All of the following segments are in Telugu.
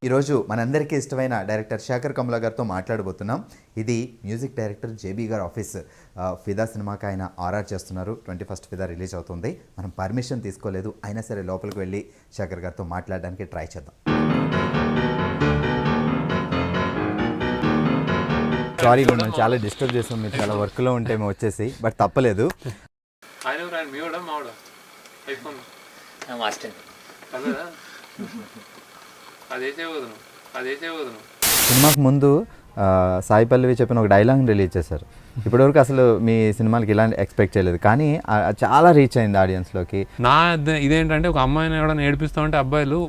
ఈరోజు మనందరికీ ఇష్టమైన డైరెక్టర్ శేఖర్ కమ్లా గారితో మాట్లాడబోతున్నాం. ఇది మ్యూజిక్ డైరెక్టర్ జేబీ గారి ఆఫీస్. ఫిదా సినిమాకి ఆయన ఆర్ఆర్ చేస్తున్నారు. 21st ఫిదా రిలీజ్ అవుతుంది. మనం పర్మిషన్ తీసుకోలేదు, అయినా సరే లోపలికి వెళ్ళి శేఖర్ గారితో మాట్లాడడానికి ట్రై చేద్దాం. సారీ, మిమ్మల్ని చాలా డిస్టర్బ్ చేసాం. మీరు చాలా వర్క్లో ఉంటే మేము వచ్చేసి, బట్ తప్పలేదు. సినిమాకు ముందు సాయి పల్లవి చెప్పిన ఒక డైలాగ్ రిలీజ్ చేశారు. ఇప్పటివరకు అసలు మీ సినిమాలకి ఇలాంటి ఎక్స్పెక్ట్ చేయలేదు, కానీ చాలా రీచ్ అయింది ఆడియన్స్లోకి. నా ఇదేంటంటే ఒక అమ్మాయిని ఎవడన్నా ఏడిపిస్తూ ఉంటే అబ్బాయిలు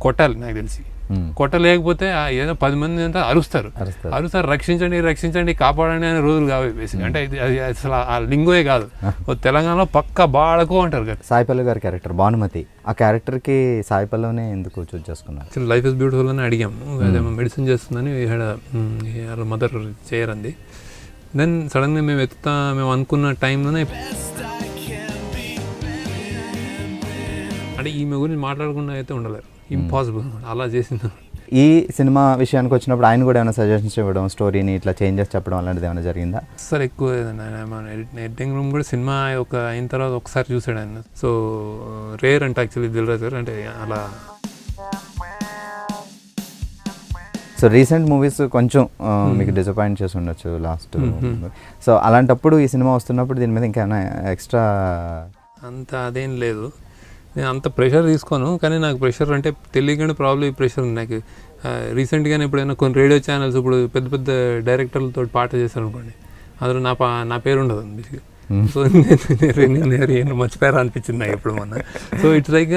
కొట్టాలి. నాకు తెలిసి కొట్టలేకపోతే ఏదో 10 మంది అంతా అరుస్తారు, రక్షించండి రక్షించండి కాపాడండి అనే రోజులు కావు బేసిక్. అంటే అది అసలు ఆ లింగోయే కాదు. తెలంగాణలో పక్క బాడకో అంటారు కదా. సాయి పల్లవి గారి క్యారెక్టర్ భానుమతి, ఆ క్యారెక్టర్కి సాయి పల్లవినే ఎందుకు చూస్ చేసుకున్నారు? అసలు లైఫ్ ఇస్ బ్యూటిఫుల్ అని అడిగాము. అదేమో మెడిసిన్ చేస్తుందని వాళ్ళ మదర్ చేయరండి. దెన్ సడన్గా మేము అనుకున్న టైంలోనే అంటే ఈమె గురించి మాట్లాడకుండా అయితే ఉండలేరు, ఇంపాసిబుల్ అలా చేసింది. ఈ సినిమా విషయానికి వచ్చినప్పుడు ఆయన కూడా ఏమైనా సజెషన్స్ ఇవ్వడం, స్టోరీని ఇట్లా చేంజెస్ చెప్పడం అలాంటిది ఏమైనా జరిగిందా? సార్ ఎక్కువ ఎడిటింగ్ రూమ్ కూడా సినిమా అయిన తర్వాత ఒకసారి చూసాడు ఆయన. సో రేర్ అంటే యాక్చువల్లీ దిల్రాజ్ గారు అంటే అలా. సో రీసెంట్ మూవీస్ కొంచెం మీకు డిసప్పాయింట్ చేసి ఉండొచ్చు లాస్ట్. సో అలాంటప్పుడు ఈ సినిమా వస్తున్నప్పుడు దీని మీద ఇంకేమైనా ఎక్స్ట్రా అంత అదేం లేదు. నేను అంత ప్రెషర్ తీసుకోను, కానీ నాకు ప్రెషర్ అంటే తెలియకుండా ప్రాబ్లం ఈ ప్రెషర్ ఉంది నాకు. రీసెంట్గానే ఎప్పుడైనా కొన్ని రేడియో ఛానల్స్ ఇప్పుడు పెద్ద పెద్ద డైరెక్టర్లతో పాట చేశారు అనుకోండి, అందులో నా పేరు ఉండదు బేసిక్గా. సో నేను మర్చిపోయారా అనిపించింది నాకు ఎప్పుడు మొన్న. సో ఇట్స్ లైక్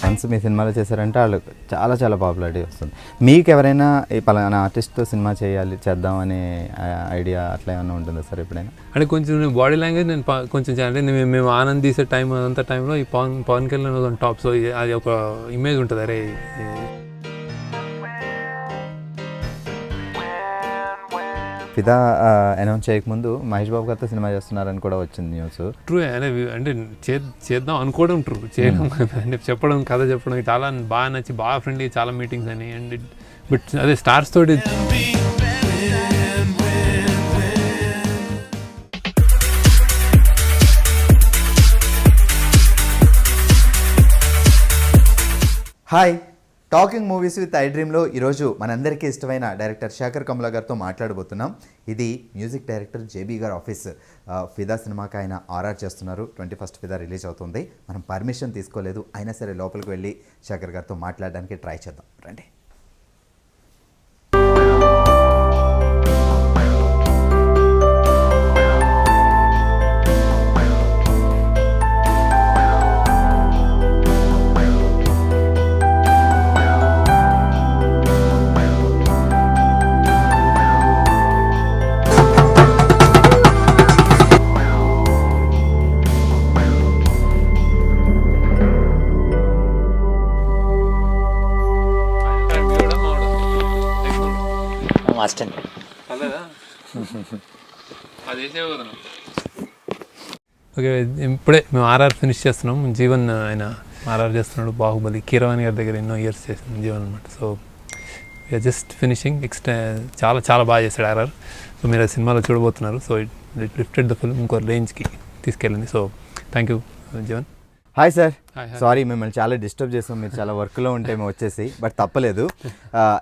వన్స్ మీ సినిమాలో చేశారంటే వాళ్ళు చాలా చాలా పాపులారిటీ వస్తుంది. మీకు ఎవరైనా ఈ పలానా ఆర్టిస్ట్తో సినిమా చేద్దాం అనే ఐడియా అట్లా ఏమైనా ఉంటుందా సార్ ఎప్పుడైనా? అంటే కొంచెం బాడీ లాంగ్వేజ్ నేను కొంచెం అంటే మేము ఆనంద్ తీసే అంత టైంలో ఈ పవన్ కళ్యాణ్ టాప్. సో అది ఒక ఇమేజ్ ఉంటుంది, అరే ఫిదా అనౌన్స్ చేయకముందు మహేష్ బాబు గారితో సినిమా చేస్తున్నారని కూడా వచ్చింది న్యూస్. ట్రూ, అంటే చేద్దాం అనుకోవడం ట్రూ, చేయడం అంటే చెప్పడం కథ చెప్పడం చాలా బాగా నచ్చి బాగా ఫ్రెండ్లీ, చాలా మీటింగ్స్ అని. అండ్ బట్ అదే స్టార్స్ తోటి హాయ్, టాకింగ్ మూవీస్ విత్ ఐ డ్రీమ్లో ఈరోజు మనందరికీ ఇష్టమైన డైరెక్టర్ శేఖర్ కమ్లా గారితో మాట్లాడబోతున్నాం. ఇది మ్యూజిక్ డైరెక్టర్ జేబీ గారి ఆఫీస్. ఫిదా సినిమాకి ఆయన ఆర్ఆర్ చేస్తున్నారు. 21st ఫిదా రిలీజ్ అవుతుంది. మనం పర్మిషన్ తీసుకోలేదు, అయినా సరే లోపలికి వెళ్ళి శేఖర్ గారితో మాట్లాడడానికి ట్రై చేద్దాం. రండి. ఓకే, ఇప్పుడే మేము ఆర్ఆర్ ఫినిష్ చేస్తున్నాం. జీవన్ ఆయన ఆర్ఆర్ చేస్తున్నాడు. బాహుబలి కీరవాణి గారి దగ్గర ఎన్నో ఇయర్స్ చేసింది జీవన్ అనమాట. So we are just finishing. చాలా చాలా బాగా చేశాడు ఆర్ఆర్. సో మీరు ఆ సినిమాలో చూడబోతున్నారు. So it lifted the film ఇంకో రేంజ్కి తీసుకెళ్ళింది. So thank you Jeevan. Hi sir, sorry మిమ్మల్ని చాలా డిస్టర్బ్ చేసాం. మీరు చాలా వర్క్లో ఉంటే మేము వచ్చేసి, బట్ తప్పలేదు.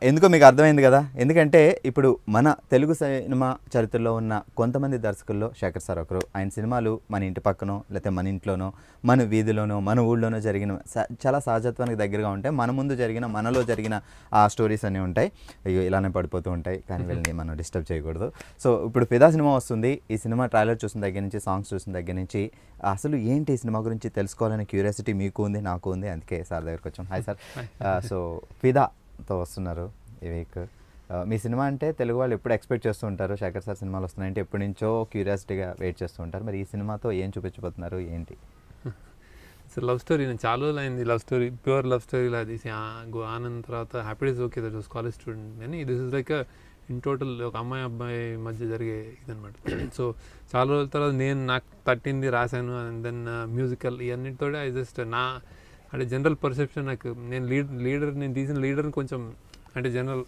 ఎందుకో మీకు అర్థమైంది కదా. ఎందుకంటే ఇప్పుడు మన తెలుగు సినిమా చరిత్రలో ఉన్న కొంతమంది దర్శకుల్లో శేఖర్ సార్ ఒకరు. ఆయన సినిమాలు మన ఇంటి పక్కనో, లేకపోతే మన ఇంట్లోనో, మన వీధిలోనో, మన ఊళ్ళోనో జరిగిన చాలా సహజత్వానికి దగ్గరగా ఉంటాయి. మన ముందు జరిగిన, మనలో జరిగిన ఆ స్టోరీస్ అన్నీ ఉంటాయి. అయ్యో ఇలానే పడిపోతూ ఉంటాయి, కానీ వీళ్ళని మనం డిస్టర్బ్ చేయకూడదు. సో ఇప్పుడు ఫిదా సినిమా వస్తుంది. ఈ సినిమా ట్రైలర్ చూసిన దగ్గర నుంచి, సాంగ్స్ చూసిన దగ్గర నుంచి అసలు ఏంటి ఈ సినిమా గురించి తెలుసుకోవాలనే క్యూరియాసిటీ మీకు ఉంది, నాకు ఉంది. అందుకే సార్ దగ్గరకు వచ్చాం. Hi sir. సో ఫిదాతో వస్తున్నారు ఈ వీక్. మీ సినిమా అంటే తెలుగు వాళ్ళు ఎప్పుడు ఎక్స్పెక్ట్ చేస్తూ ఉంటారు, శేఖర్ సార్ సినిమాలు వస్తున్నాయంటే ఎప్పటి నుంచో క్యూరియాసిటీగా వెయిట్ చేస్తూ ఉంటారు. మరి ఈ సినిమాతో ఏం చూపించబోతున్నారు, ఏంటి? సో లవ్ స్టోరీ, నేను చాలా రోజులు అయింది love story, pure love story ఇలా తీసి ఆనంద్ తర్వాత Happy Days okay that was college student. కానీ this is like in total ఒక అమ్మాయి అబ్బాయి మధ్య జరిగే ఇదనమాట. సో చాలా రోజుల తర్వాత నేను నాకు తట్టింది రాశాను, అండ్ దెన్ మ్యూజికల్ ఇవన్నిటితో ఐ జస్ట్ అంటే జనరల్ పర్సెప్షన్ నాకు నేను నేను తీసిన లీడర్ని కొంచెం అంటే జనరల్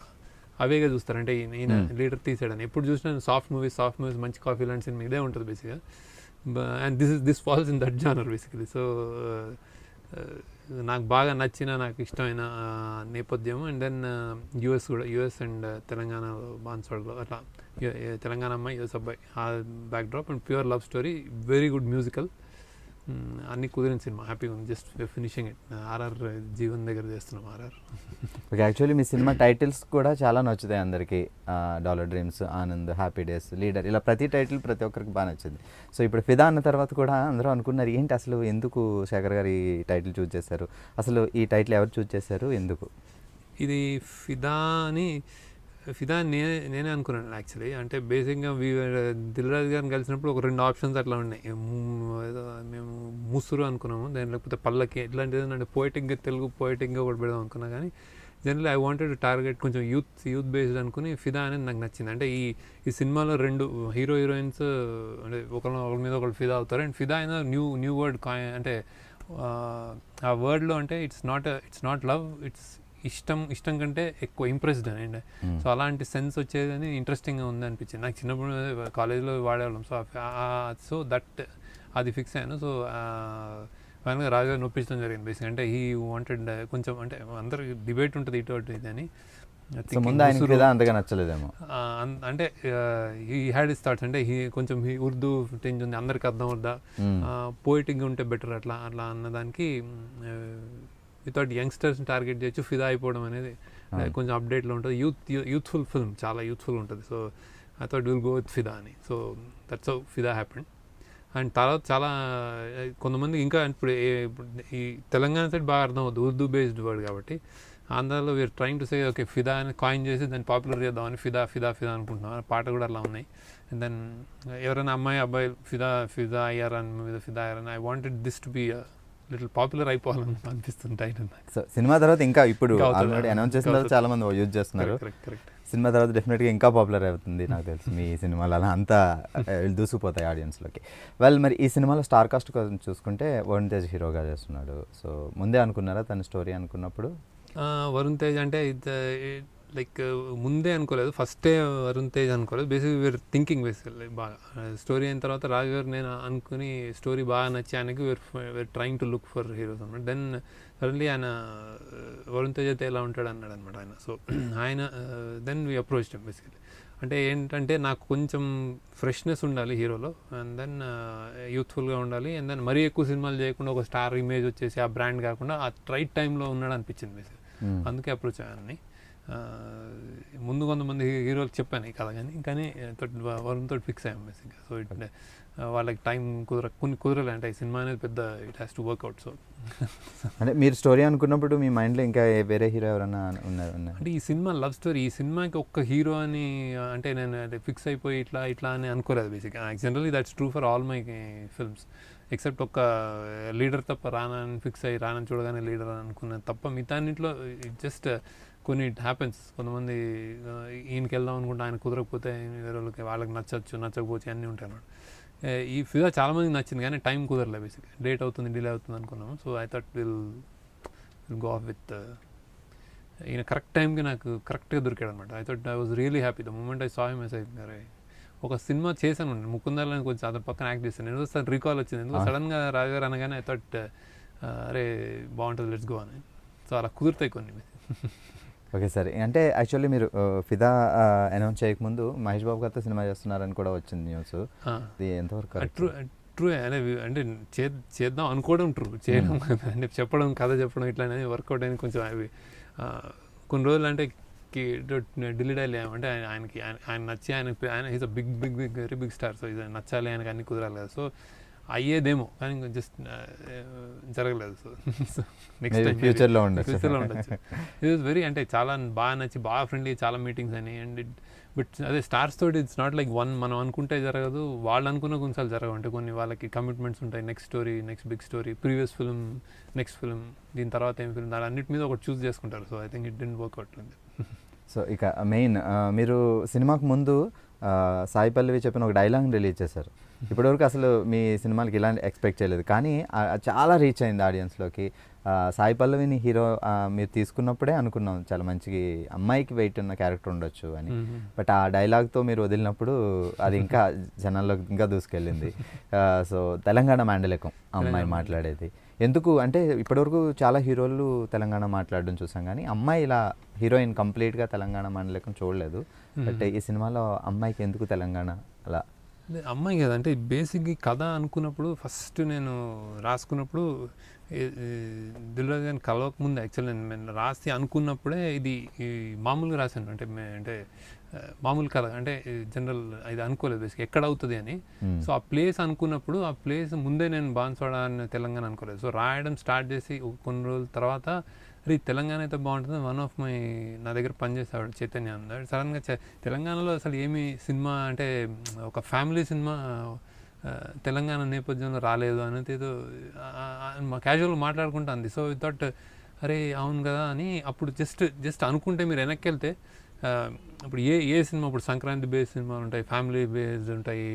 అవేగా చూస్తారు, అంటే ఈయన లీడర్ తీసాడని. ఎప్పుడు చూసినా సాఫ్ట్ మూవీస్ మంచి కాఫీ లాంటి సినిమా ఇదే ఉంటుంది బేసిక్గా. And this falls in that genre basically. So నాకు బాగా నచ్చిన నాకు ఇష్టమైన నేపథ్యం. అండ్ దెన్ యూఎస్ అండ్ తెలంగాణ బాన్స్వాడలో అట్లా తెలంగాణ అమ్మాయి యూఎస్ అబ్బాయి ఆ backdrop and pure love story, very good musical, అన్ని కుదిరిన సినిమా. హ్యాపీగా ఉంది, just finishing it. RR Jeevan దగ్గర చేస్తున్నాం ఆర్ఆర్. ఓకే, యాక్చువల్లీ మీ సినిమా టైటిల్స్ కూడా చాలా నచ్చుతాయి అందరికీ. Dollar dreams, Anand, happy days, leader, ఇలా ప్రతి టైటిల్ ప్రతి ఒక్కరికి బాగా నచ్చింది. సో ఇప్పుడు ఫిదా అన్న తర్వాత కూడా అందరూ అనుకున్నారు ఏంటి అసలు ఎందుకు శేఖర్ గారు ఈ టైటిల్ చూస్ చేశారు, అసలు ఈ టైటిల్ ఎవరు చూస్ చేశారు, ఎందుకు? ఇది ఫిదా నేనే అనుకున్నాను యాక్చువల్లీ. అంటే బేసిక్గా దిల్రాజు గారిని కలిసినప్పుడు ఒక 2 ఆప్షన్స్ అట్లా ఉన్నాయి. ఏదో మేము ముసురు అనుకున్నాము, దాని లేకపోతే పల్లకి ఇట్లాంటిది అంటే పోయిటిక్గా తెలుగు పోయిటిక్గా కూడా పెడదాం అనుకున్నా. కానీ జనరల్లీ ఐ వాంటెడ్ టార్గెట్ కొంచెం యూత్ బేస్డ్ అనుకుని ఫిదా అనేది నాకు నచ్చింది. అంటే ఈ సినిమాలో 2 హీరోయిన్స్ అంటే ఒకరి మీద ఒకరు ఫిదా అవుతారు. అండ్ ఫిదా అయినా న్యూ వర్డ్ అంటే ఆ వర్డ్లో అంటే ఇట్స్ నాట్ లవ్, ఇట్స్ ఇష్టం కంటే ఎక్కువ ఇంప్రెస్డ్ అండి. సో అలాంటి సెన్స్ వచ్చేదని ఇంట్రెస్టింగ్గా ఉంది అనిపించింది నాకు. చిన్నప్పుడు కాలేజ్లో వాడేవాళ్ళం. సో అది ఫిక్స్ అయ్యాను. సో ఫైనల్గా రాజు గారు నొప్పించడం జరిగింది బేసిక్. అంటే హీ వాంటెడ్ కొంచెం అంటే అందరికి డిబేట్ ఉంటుంది ఇటు ఇది అని. అంతగా నచ్చలేదేమో అంటే హీ హ్యాడ్ ఇస్ థాట్స్. అంటే కొంచెం ఉర్దూ టెంజ్ ఉంది, అందరికి అర్థం అవుద్దా, పోయిటిక్గా ఉంటే బెటర్ అట్లా అన్నదానికి వితౌట్ యంగ్స్టర్స్ని టార్గెట్ చేయొచ్చు. ఫిదా అయిపోవడం అనేది కొంచెం అప్డేట్లో ఉంటుంది. యూత్ఫుల్ ఫిల్మ్, చాలా యూత్ఫుల్ ఉంటుంది. So I thought will go with ఫిదా అని. సో దట్స్ హౌ ఫిదా హ్యాపెండ్. అండ్ తర్వాత చాలా కొంతమంది ఇంకా ఇప్పుడు ఈ తెలంగాణ సైడ్ బాగా అర్థం అవుతుంది, ఉర్దూ బేస్డ్ వర్డ్ కాబట్టి. ఆంధ్రాలో we are trying to say okay Fidaa అని కాయిన్ చేసి దాన్ని పాపులర్ చేద్దామని ఫిదా అనుకుంటున్నాం. పాట కూడా అలా ఉన్నాయి. అండ్ దెన్ ఎవరైనా అమ్మాయి అబ్బాయి ఫిదా అయ్యారని మీద ఫిదా అయ్యారని I wanted this to be little popular అయిపోవాలని అనిపిస్తుంది టైటిల్. సో సినిమా తర్వాత ఇంకా ఇప్పుడు ఆల్రెడీ అనౌన్స్ చేసిన తర్వాత చాలా మంది యూజ్ చేస్తున్నారు. సినిమా తర్వాత డెఫినెట్గా ఇంకా పాపులర్ అవుతుంది నాకు తెలిసి. మీ సినిమాలు అలా అంతా దూసుకుపోతాయి ఆడియన్స్లోకి. మరి ఈ సినిమాలో స్టార్ కాస్ట్ కోసం చూసుకుంటే వరుణ్ తేజ్ హీరోగా చేస్తున్నాడు. సో ముందే అనుకున్నారా తన స్టోరీ అనుకున్నప్పుడు? వరుణ్ తేజ్ అంటే లైక్ ముందే అనుకోలేదు, ఫస్టే వరుణ్ తేజ్ అనుకోలేదు. బేసిక్గా వీఆర్ థింకింగ్ బేసికల్లీ బాగా స్టోరీ అయిన తర్వాత రాజు గారు నేను అనుకుని స్టోరీ బాగా నచ్చి ఆయనకి we are trying to look for heroes అనమాట. దెన్ సడన్లీ ఆయన వరుణ్ తేజ్ అయితే ఎలా ఉంటాడు అన్నాడు అనమాట ఆయన. సో ఆయన then we approached him basically. అంటే ఏంటంటే నాకు కొంచెం ఫ్రెష్నెస్ ఉండాలి హీరోలో, అండ్ దెన్ యూత్ఫుల్గా ఉండాలి, అండ్ దెన్ మరీ ఎక్కువ సినిమాలు చేయకుండా ఒక స్టార్ ఇమేజ్ వచ్చేసి ఆ బ్రాండ్ కాకుండా ఆ రైట్ టైంలో ఉన్నాడు అనిపించింది బేసిక్. అందుకే అప్రోచ్ అయ్యానని. ముందు కొంతమంది హీరోలకు చెప్పాను ఈ కథ, కానీ వరుణ్ తోటి ఫిక్స్ అయ్యాం బేసిక్గా. సో వాళ్ళకి టైం కుదరలే. అంటే ఈ సినిమా అనేది పెద్ద it has to work out. So అంటే మీరు స్టోరీ అనుకున్నప్పుడు మీ మైండ్లో ఇంకా వేరే హీరో ఎవరైనా ఉన్నారు? అంటే ఈ సినిమా లవ్ స్టోరీ, ఈ సినిమాకి ఒక్క హీరో అని అంటే నేను ఫిక్స్ అయిపోయి ఇట్లా అని అనుకోలేదు బేసిక్గా. Generally that's true for all my films except ఒక లీడర్ తప్ప. రానని ఫిక్స్ అయ్యి రానని చూడగానే లీడర్ అని అనుకున్నాను తప్ప మిగతా అన్నింటిలో జస్ట్ కొన్ని ఇట్ హ్యాపెన్స్. కొంతమంది ఈయనకి వెళ్దాం అనుకుంటే ఆయన కుదరకపోతే వేరే వాళ్ళకి నచ్చకపోతే అన్నీ ఉంటాయి అన్నమాట. ఈ ఫిదా చాలామందికి నచ్చింది కానీ టైం కుదరలే బేసిక్గా. డేట్ అవుతుంది, డిలే అవుతుంది అనుకున్నాము. So I thought will go off with ఈయన కరెక్ట్ టైంకి నాకు కరెక్ట్గా దొరికాడు అనమాట. I thought I was really happy the moment I saw him. ఒక సినిమా చేశాను ముకుందర్లని, కొంచెం అతని పక్కన యాక్ట్ చేశాను. ఎందుకు రీకాల్ వచ్చింది, ఎందుకు సడన్గా రాజుగారు అనగానే ఐ థాట్ అరే బాగుంటుంది లెట్స్ గో అని. సో అలా కుదురుతాయి కొన్ని. ఓకే సరే. అంటే యాక్చువల్లీ మీరు ఫిదా అనౌన్స్ చేయకముందు మహేష్ బాబు గారితో సినిమా చేస్తున్నారని కూడా వచ్చింది న్యూస్. ఎంతవరకు ట్రూ అంటే చేద్దాం అనుకోవడం ట్రూ, చేయడం అంటే చెప్పడం కథ చెప్పడం ఇట్లా అనేది వర్కౌట్ అయిన కొంచెం అవి కొన్ని రోజులు అంటే డిలీట్ అయ్యామంటే ఆయన నచ్చి ఆయన is a big very big star. So ఇది నచ్చాలి, ఆయనకి అన్ని కుదరాలి కదా. సో అయ్యేదేమో కానీ జస్ట్ జరగలేదు. సో నెక్స్ట్ టైం ఫ్యూచర్లో ఉండొచ్చు. ఇట్ వాజ్ వెరీ అంటే చాలా బాగా నచ్చి బాగా ఫ్రెండ్లీ, చాలా మీటింగ్స్ అని. అండ్ బట్ అదే స్టార్స్ తోటి ఇట్స్ నాట్ లైక్ వన్ మనం అనుకుంటే జరగదు, వాళ్ళు అనుకున్న కొన్నిసార్లు జరగవు. అంటే కొన్ని వాళ్ళకి కమిట్మెంట్స్ ఉంటాయి. Next story, next big story, previous film, next film, దీని తర్వాత ఏం ఫిల్మ్, దాని అన్నిటి మీద ఒకటి చూస్ చేసుకుంటారు. So I think it didn't work out. So ఇక మెయిన్ మీరు సినిమాకు ముందు సాయి పల్లవి చెప్పిన ఒక డైలాగ్ రిలీజ్ చేశారు. ఇప్పటివరకు అసలు మీ సినిమాలకి ఇలాంటి ఎక్స్పెక్ట్ చేయలేదు, కానీ చాలా రీచ్ అయింది ఆడియన్స్లోకి. సాయి పల్లవిని హీరో మీరు తీసుకున్నప్పుడే అనుకున్నాం చాలా మంచి అమ్మాయికి వెయిట్ ఉన్న క్యారెక్టర్ ఉండొచ్చు అని. బట్ ఆ డైలాగ్తో మీరు వదిలినప్పుడు అది ఇంకా జనాల్లోకి ఇంకా దూసుకెళ్ళింది. సో తెలంగాణ మాండలికం అమ్మాయి మాట్లాడేది ఎందుకు అంటే ఇప్పటివరకు చాలా హీరోలు తెలంగాణ మాట్లాడడం చూసాం, కానీ అమ్మాయి ఇలా హీరోయిన్ కంప్లీట్గా తెలంగాణ మాండలికం చూడలేదు. బట్ ఈ సినిమాలో అమ్మాయికి ఎందుకు తెలంగాణ అలా? అమ్మాయి కదా అంటే బేసిక్గా కథ అనుకున్నప్పుడు ఫస్ట్ నేను రాసుకున్నప్పుడు దిల్రాజు గారిని కలవక ముందు యాక్చువల్లీ నేను రాసి అనుకున్నప్పుడే ఇది మామూలుగా రాశాను. అంటే మామూలు కథ అంటే జనరల్ ఇది అనుకోలేదు బేసిక్ ఎక్కడ అవుతుంది అని. సో ఆ ప్లేస్ అనుకున్నప్పుడు ఆ ప్లేస్ ముందే నేను బాన్స్వాడ అని తెలంగాణ అనుకోలేదు. సో రాయడం స్టార్ట్ చేసి కొన్ని రోజుల తర్వాత అరే తెలంగాణ అయితే బాగుంటుంది. వన్ ఆఫ్ మై నా దగ్గర పనిచేసేవాడు చైతన్య అన్నాడు. సడన్గా తెలంగాణలో అసలు ఏమి సినిమా అంటే ఒక ఫ్యామిలీ సినిమా తెలంగాణ నేపథ్యంలో రాలేదు అనేది ఏదో మా క్యాజువల్గా మాట్లాడుకుంటా అంది. సో థాట్ అరే అవును కదా అని అప్పుడు జస్ట్ అనుకుంటే మీరు వెనక్కి వెళ్తే ఇప్పుడు ఏ సినిమా ఇప్పుడు సంక్రాంతి బేస్డ్ సినిమాలు ఉంటాయి, ఫ్యామిలీ బేస్డ్ ఉంటాయి,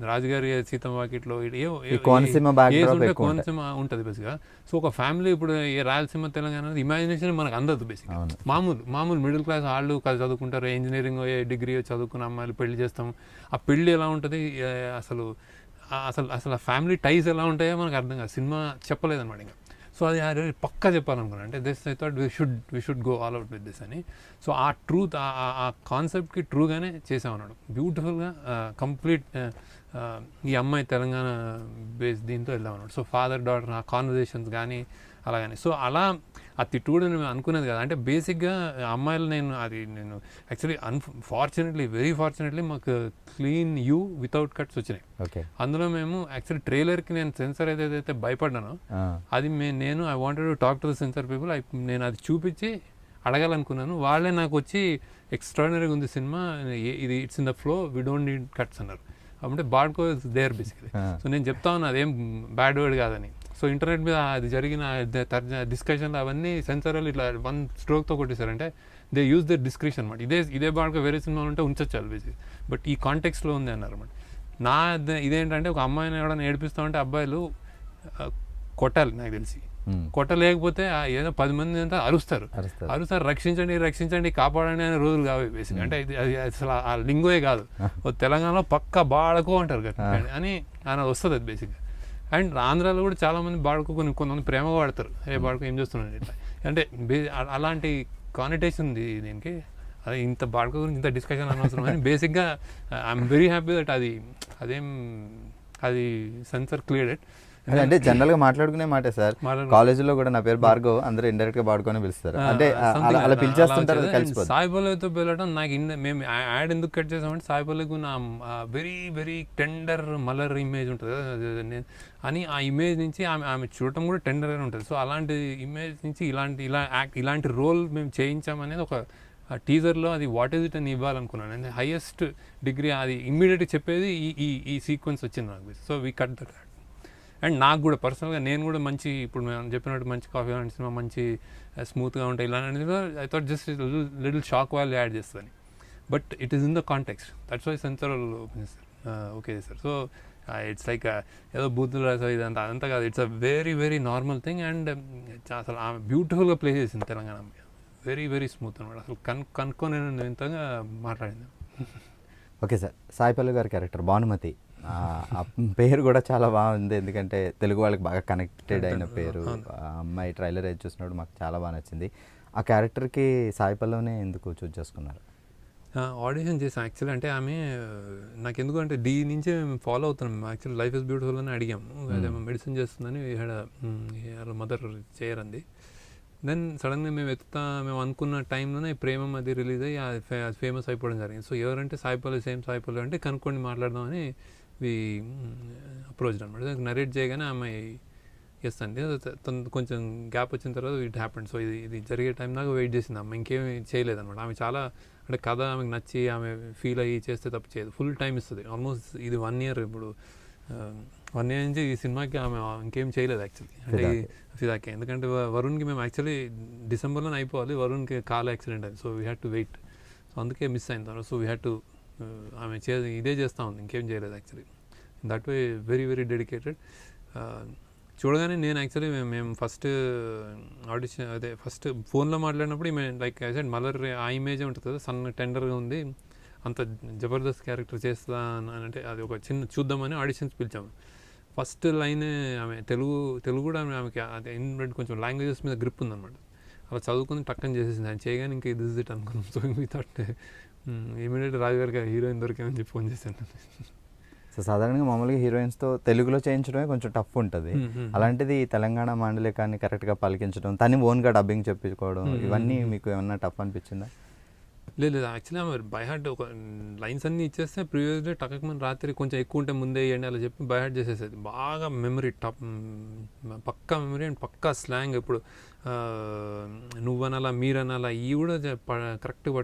రాజుగారి సీతమ్మ వాకిట్లో కోనసీమ ఉంటుంది బేసిక్గా. సో ఒక ఫ్యామిలీ ఇప్పుడు ఏ రాయలసీమ తెలంగాణ ఇమాజినేషన్ మనకు అందదు బేసిక్. మామూలు మిడిల్ క్లాస్ వాళ్ళు చదువుకుంటారు, ఇంజనీరింగ్ డిగ్రీ చదువుకున్న అమ్మాయిలు పెళ్లి చేస్తాం. ఆ పెళ్ళి ఎలా ఉంటుంది అసలు ఆ ఫ్యామిలీ టైస్ ఎలా ఉంటాయో మనకు అర్థం కాదు. సినిమా చెప్పలేదన్నమాట ఇంకా. సో అది పక్కా చెప్పాలనుకున్నాను. అంటే this I thought we should go all out with this అని. సో ఆ ట్రూత్ ఆ కాన్సెప్ట్కి ట్రూగానే చేసామన్నాడు బ్యూటిఫుల్గా కంప్లీట్. ఈ అమ్మాయి తెలంగాణ బేస్ దీంతో వెళ్దామన్నాడు. సో ఫాదర్ డాటర్ ఆ కాన్వర్జేషన్స్ కానీ అలాగని. సో అలా ఆ తిట్టుడు నేను అనుకునేది కదా. అంటే బేసిక్గా అమ్మాయిలు నేను యాక్చువల్లీ వెరీ ఫార్చునేట్లీ మాకు క్లీన్ యూ వితౌట్ కట్స్ వచ్చినాయి. అందులో మేము యాక్చువల్లీ ట్రైలర్కి నేను సెన్సర్ ఏదైతే భయపడ్డానో అది నేను I wanted to talk to the sensor people. నేను అది చూపించి అడగాలనుకున్నాను. వాళ్ళే నాకు వచ్చి ఎక్స్ట్రాడినరీగా ఉంది సినిమా, ఇది it's in the flow, we don't need cuts అన్నారు. అంటే బాడ్కో ఇస్ దేర్ బేసిక్లీ. సో నేను చెప్తా ఉన్నా అదేం బ్యాడ్ వర్డ్ కాదని. సో ఇంటర్నెట్ మీద అది జరిగిన డిస్కషన్లు అవన్నీ సెన్సర్లు ఇట్లా వన్ స్ట్రోక్తో కొట్టేశారంటే దే యూజ్ ద డిస్క్రిప్షన్ అనమాట. ఇదే బాడ్కో వేరే సినిమాలు ఉంటే ఉంచొచ్చాలి బేసిక్, బట్ ఈ కాంటెక్స్లో ఉంది అన్నారు అనమాట. ఇదేంటంటే ఒక అమ్మాయిని ఎవడన్నా ఏడిపిస్తామంటే అబ్బాయిలు కొట్టాలి నాకు తెలిసి. కొట్టలేకపోతే ఏదో 10 మంది అంతా అరుస్తారు, రక్షించండి కాపాడండి అనే రోజులు కావు బేసిక్. అంటే అది అసలు ఆ లింగోయే కాదు. తెలంగాణలో పక్క బాడకో అంటారు కదా అని ఆయన వస్తుంది అది బేసిక్గా. అండ్ ఆంధ్రాలో కూడా చాలామంది బాడుకో కొంతమంది ప్రేమగా వాడతారు, బాడుకో ఏం చేస్తున్నాడు ఇట్లా. అంటే అలాంటి కానిటేషన్ ఉంది దీనికి. అది ఇంత బాడుకో గురించి ఇంత డిస్కషన్ అనవసరం అని బేసిక్గా ఐఎమ్ వెరీ హ్యాపీ దట్ అది సెన్సర్ క్లియర్డ్. అంటే జనరల్ గా మాట్లాడుకునే మాట సార్, కాలేజీలో కూడా నా పేరు భార్గవ్, అందరూ ఇండైరెక్ట్ గా బాడుకొని పిలుస్తారు. అంటే అలా పిలిచేస్తుంటారు. సాయి పల్లవితో పిలవడం నాకు మేము యాడ్ ఎందుకు కట్ చేసామంటే సాయి పల్లవికి నా very very tender Malar image ఉంటుంది అని. ఆ ఇమేజ్ నుంచి ఆమె చూడటం కూడా టెండర్గా ఉంటుంది. సో అలాంటి ఇమేజ్ నుంచి ఇలాంటి రోల్ మేము చేయించామనేది ఒక టీజర్లో అది వాట్ ఈజ్ ఇట్ అని ఇవ్వాలనుకున్నాను. అంటే హైయెస్ట్ డిగ్రీ అది ఇమ్మీడియట్గా చెప్పేది ఈ సీక్వెన్స్ వచ్చింది నాకు. So we cut that. And నాకు కూడా పర్సనల్గా నేను కూడా మంచి ఇప్పుడు మేము చెప్పినట్టు మంచి కాఫీ లాంటి సినిమా మంచి స్మూత్గా ఉంటాయి ఇలాంటి I thought just little shock value add చేస్తుంది. But it is in the context, that's why censor okay sir. So it's like ఏదో బూతులు రాసా ఇదంతా అదంతా కాదు. It's a very very normal thing. And అసలు ఆమె బ్యూటిఫుల్గా ప్లే చేసింది తెలంగాణ. వెరీ వెరీ స్మూత్ అనమాట. అసలు కనుక్కొని నేను ఇంతగా మాట్లాడింది. ఓకే సార్, సాయి పల్లవి గారి క్యారెక్టర్ భానుమతి, ఆ పేరు కూడా చాలా బాగుంది. ఎందుకంటే తెలుగు వాళ్ళకి బాగా కనెక్టెడ్ అయిన పేరు. అమ్మాయి ట్రైలర్ ఏది చూసినప్పుడు మాకు చాలా బాగా నచ్చింది. ఆ క్యారెక్టర్కి సాయి పల్లవినే ఎందుకు చూస్ చేసుకున్నారు? ఆడిషన్ చేసాం యాక్చువల్లీ. అంటే ఆమె నాకు ఎందుకు అంటే డీ నుంచే మేము ఫాలో అవుతున్నాం. యాక్చువల్లీ లైఫ్ ఇస్ బ్యూటిఫుల్ అని అడిగాము. అదే మెడిసిన్ చేస్తుందని మదర్ చేయరంది. దెన్ సడన్గా మేము అనుకున్న టైంలోనే ప్రేమం అది రిలీజ్ అయ్యి అది ఫేమస్ అయిపోవడం జరిగింది. సో ఎవరంటే సాయి పల్లవి, సేమ్ సాయి పల్లవి అంటే కనుక్కొని మాట్లాడదామని అప్రోచ్ అనమాట. నరేట్ చేయగానే ఆమె ఎస్ అండి. కొంచెం గ్యాప్ వచ్చిన తర్వాత ఇట్ హ్యాపెండ్. సో ఇది జరిగే టైం దాకా వెయిట్ చేసింది ఆమె, ఇంకేమీ చేయలేదన్నమాట. ఆమె చాలా అంటే కథ ఆమెకు నచ్చి ఆమె ఫీల్ అయ్యి చేస్తే తప్పు చేయదు, ఫుల్ టైం ఇస్తుంది. ఆల్మోస్ట్ ఇది 1 year ఇప్పుడు 1 year నుంచి ఈ సినిమాకి ఆమె ఇంకేం చేయలేదు యాక్చువల్లీ, అంటే ఫిదాకే. ఎందుకంటే వరుణ్కి మేము యాక్చువల్లీ డిసెంబర్లోనే అయిపోవాలి, వరుణ్కి కాల్ యాక్సిడెంట్ అయింది, so we had to wait. So అందుకే మిస్ అయిన తర్వాత సో వీ హ్యాడ్ టు ఆమె ఇదే చేస్తూ ఉంది, ఇంకేం చేయలేదు actually. That way very very dedicated. చూడగానే నేను యాక్చువల్లీ మేము ఫస్ట్ ఆడిషన్ అదే ఫస్ట్ ఫోన్లో మాట్లాడినప్పుడు ఈమె లైక్ ఐ సెడ్ మలర్ ఆ ఇమేజే ఉంటుంది కదా, సన్న టెండర్గా ఉంది, అంత జబర్దస్త్ క్యారెక్టర్ చేస్తా అని అంటే అది ఒక చిన్న చూద్దామని ఆడిషన్స్ పిలిచాము. ఫస్ట్ లైనే ఆమె తెలుగు కూడా ఆమెకి అదే ఇన్బిల్ట్ కొంచెం లాంగ్వేజెస్ మీద గ్రిప్ ఉందన్నమాట. అలా చదువుకుని టక్కని చేసేసింది, ఆయన చేయగానే ఇంకా ఇది ఇట్ అనుకున్నాం. సో మీ థాట్ ఇమీడియట్ రాజు గారికి హీరోయిన్ దొరికామని చెప్పి ఫోన్ చేశాను. సో సాధారణంగా మామూలుగా హీరోయిన్స్తో తెలుగులో చేయించడమే కొంచెం టఫ్ ఉంటుంది, అలాంటిది తెలంగాణ మాండలికాన్ని కరెక్ట్గా పలికించడం, తను ఓన్గా డబ్బింగ్ చెప్పుకోవడం, ఇవన్నీ మీకు ఏమన్నా టఫ్ అనిపించిందా? లేదు యాక్చువల్లీ ఆమె బై హార్ట్ ఒక లైన్స్ అన్నీ ఇచ్చేస్తే ప్రీవియస్ డే టక్కమని రాత్రి కొంచెం ఎక్కువ ఉంటే ముందే వేయండి అలా చెప్పి బై హార్ట్ చేసేసేది. బాగా మెమరీ పక్కా మెమరీ అండ్ పక్కా స్లాంగ్. ఇప్పుడు నువ్వనాలా మీరనాలా ఇవి కూడా కరెక్ట్గా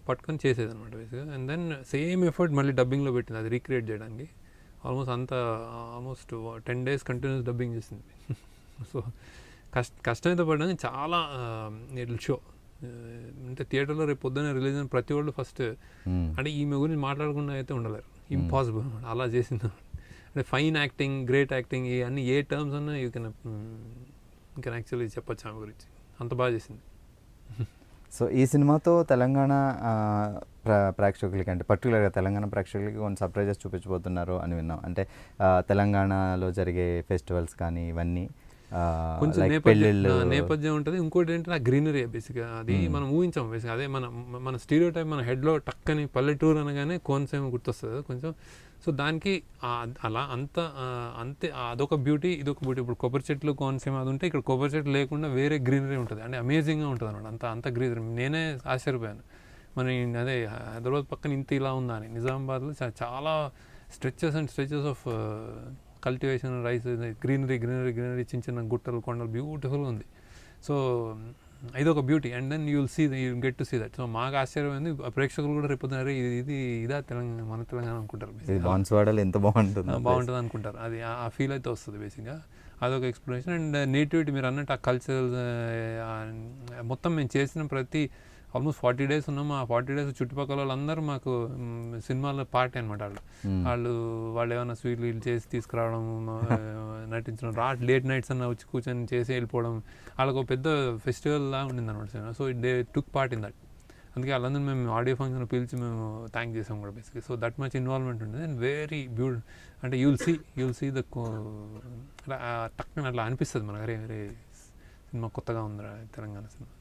పట్టుకొని చేసేది అనమాట బేసిక్గా. అండ్ దెన్ సేమ్ ఎఫర్ట్ మళ్ళీ డబ్బింగ్లో పెట్టింది అది రీక్రియేట్ చేయడానికి. ఆల్మోస్ట్ 10 days కంటిన్యూస్ డబ్బింగ్ చేసింది. సో కష్టమైతే పడ్డానికి చాలా షో అంటే థియేటర్లో రేపు పొద్దున్న రిలీజ్ అయిన ప్రతి వాళ్ళు ఫస్ట్ అంటే ఈమె గురించి మాట్లాడకుండా అయితే ఉండలేరు, ఇంపాసిబుల్ అనమాట. అలా చేసింది అంటే ఫైన్ యాక్టింగ్, గ్రేట్ యాక్టింగ్, అన్ని ఏ టర్మ్స్ అన్నా యూ కెన్ యాక్చువల్లీ చెప్పచ్చు ఆమె గురించి, అంత బాగా చేసింది. సో ఈ సినిమాతో తెలంగాణ ప్రేక్షకులకి అంటే పర్టికులర్గా తెలంగాణ ప్రేక్షకులకి కొన్ని సర్ప్రైజెస్ చూపించబోతున్నారు అని విన్నాం. అంటే తెలంగాణలో జరిగే ఫెస్టివల్స్ కానీ ఇవన్నీ కొంచెం నేపథ్యం ఉంటుంది. ఇంకోటి ఏంటంటే ఆ గ్రీనరీ బేసిక్గా అది మనం ఊహించాం బేసిక్గా. అదే మన స్టీరియో టైప్ మన హెడ్లో టక్కని పల్లెటూరు అనగానే కోనసీమ గుర్తొస్తుంది కొంచెం. సో దానికి అలా అంతే అదొక బ్యూటీ, ఇదొక బ్యూటీ. ఇప్పుడు కొబ్బరి చెట్లు కోనసీమ అది ఉంటే ఇక్కడ కొబ్బరి చెట్లు లేకుండా వేరే గ్రీనరీ ఉంటుంది, అంటే అమేజింగ్గా ఉంటుంది అనమాట. అంత గ్రీనరీ నేనే ఆశ్చర్యపోయాను. మన అదే హైదరాబాద్ పక్కన ఇంత ఇలా ఉందా అని. నిజామాబాద్లో చాలా stretches of cultivation, rice, greenery చిన్న చిన్న గుట్టలు, కొండలు, బ్యూటిఫుల్గా ఉంది. సో ఇదొక beauty. And then you get to see that. So మాకు ఆశ్చర్యమైంది, ప్రేక్షకులు కూడా రేపు ఇదా తెలంగాణ, మన తెలంగాణ అనుకుంటారు, బాన్స్వాడలో ఎంత బాగుంటుంది అనుకుంటారు. అది ఆ ఫీల్ అయితే వస్తుంది బేసిక్గా. అదొక ఎక్స్ప్లెనేషన్. అండ్ నేటివిటీ మీరు అన్నట్టు ఆ కల్చర్ మొత్తం మేము చేసిన ప్రతి ఆల్మోస్ట్ 40 days ఉన్నాము. ఆ 40 days చుట్టుపక్కల వాళ్ళందరూ మాకు సినిమాలో పార్టీ అనమాట. వాళ్ళు ఏమైనా స్వీట్లు చేసి తీసుకురావడం, నటించడం, లేట్ నైట్స్ అన్న వచ్చి కూర్చొని చేసి వెళ్ళిపోవడం, వాళ్ళకు ఒక పెద్ద ఫెస్టివల్ లా ఉండింది అనమాట cinema. So they took part in that. అందుకే వాళ్ళందరూ మేము ఆడియో ఫంక్షన్ పిలిచి మేము థ్యాంక్ చేసాం కూడా బేసిక్గా. సో దట్ మచ్ ఇన్వాల్వ్మెంట్ ఉంటుంది. అండ్ వెరీ అంటే యూల్ సీ ద టక్కున అట్లా అనిపిస్తుంది మనకు, అరే సినిమా కొత్తగా ఉంది తెలంగాణ సినిమా.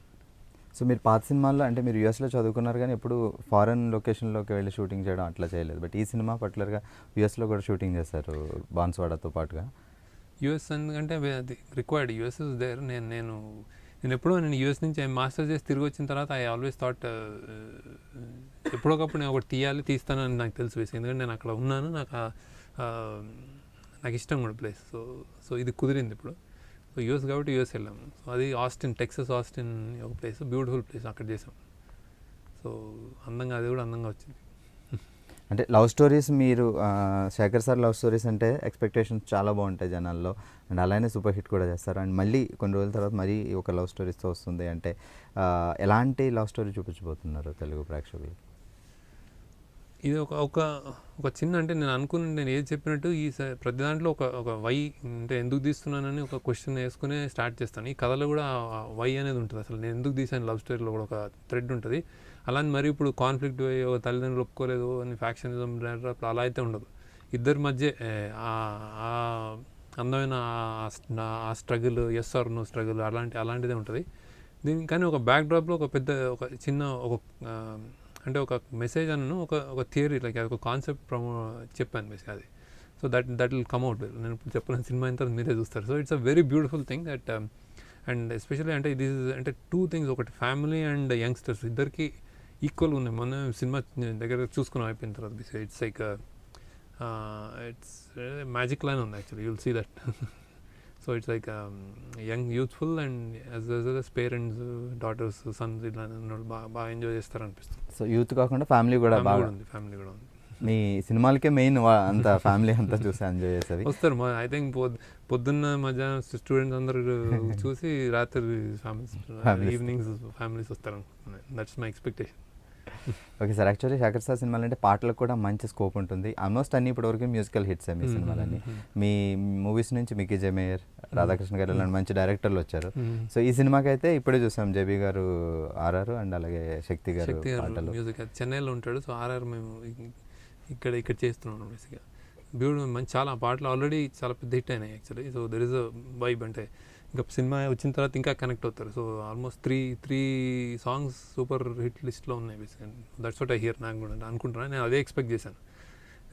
సో మీరు పాత సినిమాల్లో అంటే మీరు యూఎస్లో చదువుకున్నారు కానీ ఎప్పుడు ఫారెన్ లొకేషన్లోకి వెళ్ళి షూటింగ్ చేయడం అట్లా చేయలేదు. బట్ ఈ సినిమా పర్టికులర్గా యూఎస్లో కూడా షూటింగ్ చేశారు బాన్స్వాడతో పాటుగా. యూఎస్ ఎందుకంటే అది రిక్వైర్డ్, యూఎస్ ఇస్ దేర్. నేను ఎప్పుడో యూఎస్ నుంచి మాస్టర్స్ చేసి తిరిగి వచ్చిన తర్వాత ఐ ఆల్వేస్ థాట్ ఎప్పుడొకప్పుడు నేను ఒకటి తీస్తానని నాకు తెలుసు వేసి. ఎందుకంటే నేను అక్కడ ఉన్నాను, నాకు ఇష్టం కూడా ప్లేస్. సో ఇది కుదిరింది ఇప్పుడు. సో యూఎస్ కాబట్టి యూఎస్ వెళ్ళాము. సో అది టెక్సస్ ఆస్టిన్ ఒక ప్లేస్, బ్యూటిఫుల్ ప్లేస్, అక్కడ చేసాం. సో అది కూడా అందంగా వచ్చింది. అంటే లవ్ స్టోరీస్ మీరు శేఖర్ సార్ లవ్ స్టోరీస్ అంటే ఎక్స్పెక్టేషన్స్ చాలా బాగుంటాయి జనాల్లో, అండ్ అలానే సూపర్ హిట్ కూడా చేస్తారు. అండ్ మళ్ళీ కొన్ని రోజుల తర్వాత మరీ ఒక లవ్ స్టోరీస్తో వస్తుంది అంటే ఎలాంటి లవ్ స్టోరీ చూపించబోతున్నారు తెలుగు ప్రేక్షకులు? ఇది ఒక చిన్న అంటే నేను ఏది చెప్పినట్టు ఈ ప్రతి దాంట్లో ఒక వై అంటే ఎందుకు తీస్తున్నానని ఒక క్వశ్చన్ వేసుకునే స్టార్ట్ చేస్తాను. ఈ కథలో కూడా వై అనేది ఉంటుంది. అసలు నేను ఎందుకు తీసాను లవ్ స్టోరీలో కూడా ఒక థ్రెడ్ ఉంటుంది. అలానే మరి ఇప్పుడు కాన్ఫ్లిక్ట్ ఒక తల్లిదండ్రులు ఒప్పుకోలేదు అని ఫ్యాక్షనిజం అలా అయితే ఉండదు. ఇద్దరి మధ్య ఆ అందమైన ఆ struggle, yes or no struggle అలాంటిదే ఉంటుంది. కానీ ఒక బ్యాక్డ్రాప్లో ఒక చిన్న అంటే ఒక మెసేజ్ అన్నను ఒక థియరీ లైక్ ఒక కాన్సెప్ట్ చెప్పాను బేసిక్ అది. So that will come out. నేను ఇప్పుడు చెప్పిన సినిమా ఎంత మీరే చూస్తారు. So it's a very beautiful thing that. And especially అంటే ఇది అంటే 2 things, ఒకటి ఫ్యామిలీ అండ్ యంగ్స్టర్స్ ఇద్దరికి ఈక్వల్ ఉన్నాయి. మొన్న సినిమా దగ్గర చూసుకుని అయిపోయిన తర్వాత basic it's like it's magic line ఉంది actually. You'll see that. So it's like young, youthful and as well as parents, daughters, Sons ఇలా బాగా ఎంజాయ్ చేస్తారనిపిస్తుంది. సో యూత్ కాకుండా ఫ్యామిలీ కూడా ఉంది. మీ సినిమాలకే మెయిన్ అంత ఫ్యామిలీ అంతా చూసి ఎంజాయ్ చేసేది. వస్తారు ఐ థింక్ పొద్దున్న మధ్యాహ్నం స్టూడెంట్స్ అందరూ చూసి రాత్రి ఈవినింగ్స్ ఫ్యామిలీస్ వస్తారు. That's my expectation. Okay sir, actually Shekhar sir సినిమాలు అంటే పాటలకు కూడా మంచి స్కోప్ ఉంటుంది. ఆల్మోస్ట్ అన్ని ఇప్పటివరకు మ్యూజికల్ హిట్స్ మీ సినిమాలన్నీ. మీ మూవీస్ నుంచి మికీ జమేయర్, రాధాకృష్ణ గారు ఇలాంటి మంచి డైరెక్టర్లు వచ్చారు. సో ఈ సినిమాకి అయితే ఇప్పుడే చూసాం జేబీ గారు ఆర్ఆర్ అండ్ అలాగే శక్తి గారు పాటలు. మ్యూజిక్ చెన్నైలో ఉంటాడు. సో ఆర్ఆర్ మేము ఇక్కడ చేస్తున్నాం బేసిక్గా. బ్యూటిఫుల్ మంచి చాలా పాటలు ఆల్రెడీ చాలా పెద్ద హిట్ అయినాయి actually. So there is a vibe, అంటే ఇంకా సినిమా వచ్చిన తర్వాత ఇంకా కనెక్ట్ అవుతారు. So almost three songs super hit లిస్ట్లో ఉన్నాయి బేసిక్గా. That's what I here. నాకు కూడా అనుకుంటున్నాను, నేను అదే ఎక్స్పెక్ట్ చేశాను.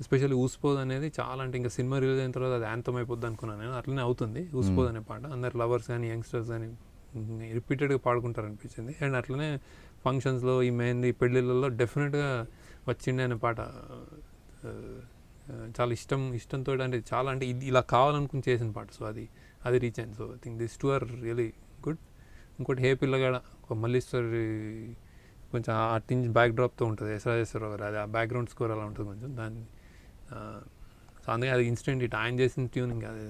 ఎస్పెషల్లీ ఊసిపోదు అనేది చాలా, అంటే ఇంకా సినిమా రిలీజ్ అయిన తర్వాత అది యాంథమ్ అయిపోద్ది అనుకున్నాను నేను. అట్లనే అవుతుంది. ఊసిపోదు అనే పాట అందరు లవర్స్ కానీ యంగ్స్టర్స్ కానీ రిపీటెడ్గా పాడుకుంటారు అనిపించింది. అండ్ అట్లనే ఫంక్షన్స్లో, ఈ మెహందీ పెళ్ళిళ్ళలో డెఫినెట్గా వచ్చిండే అనే పాట చాలా ఇష్టంతో, అంటే చాలా, అంటే ఇది ఇలా కావాలనుకుని చేసిన పాట. సో అది రీచ్ అయింది. So I think this two are really good. ఇంకోటి హే పిల్లగాడ, ఒక మల్లీశ్వరి కొంచెం ఆర్టించి బ్యాక్ డ్రాప్తో ఉంటుంది, ఎస్రాజేశ్వరరావు గారు, అది ఆ బ్యాక్గ్రౌండ్ స్కోర్ అలా ఉంటుంది కొంచెం. సో అందుకే అది ఇన్స్టెంట్ ఇట్ ఆయన చేసిన ట్యూనింగ్, అది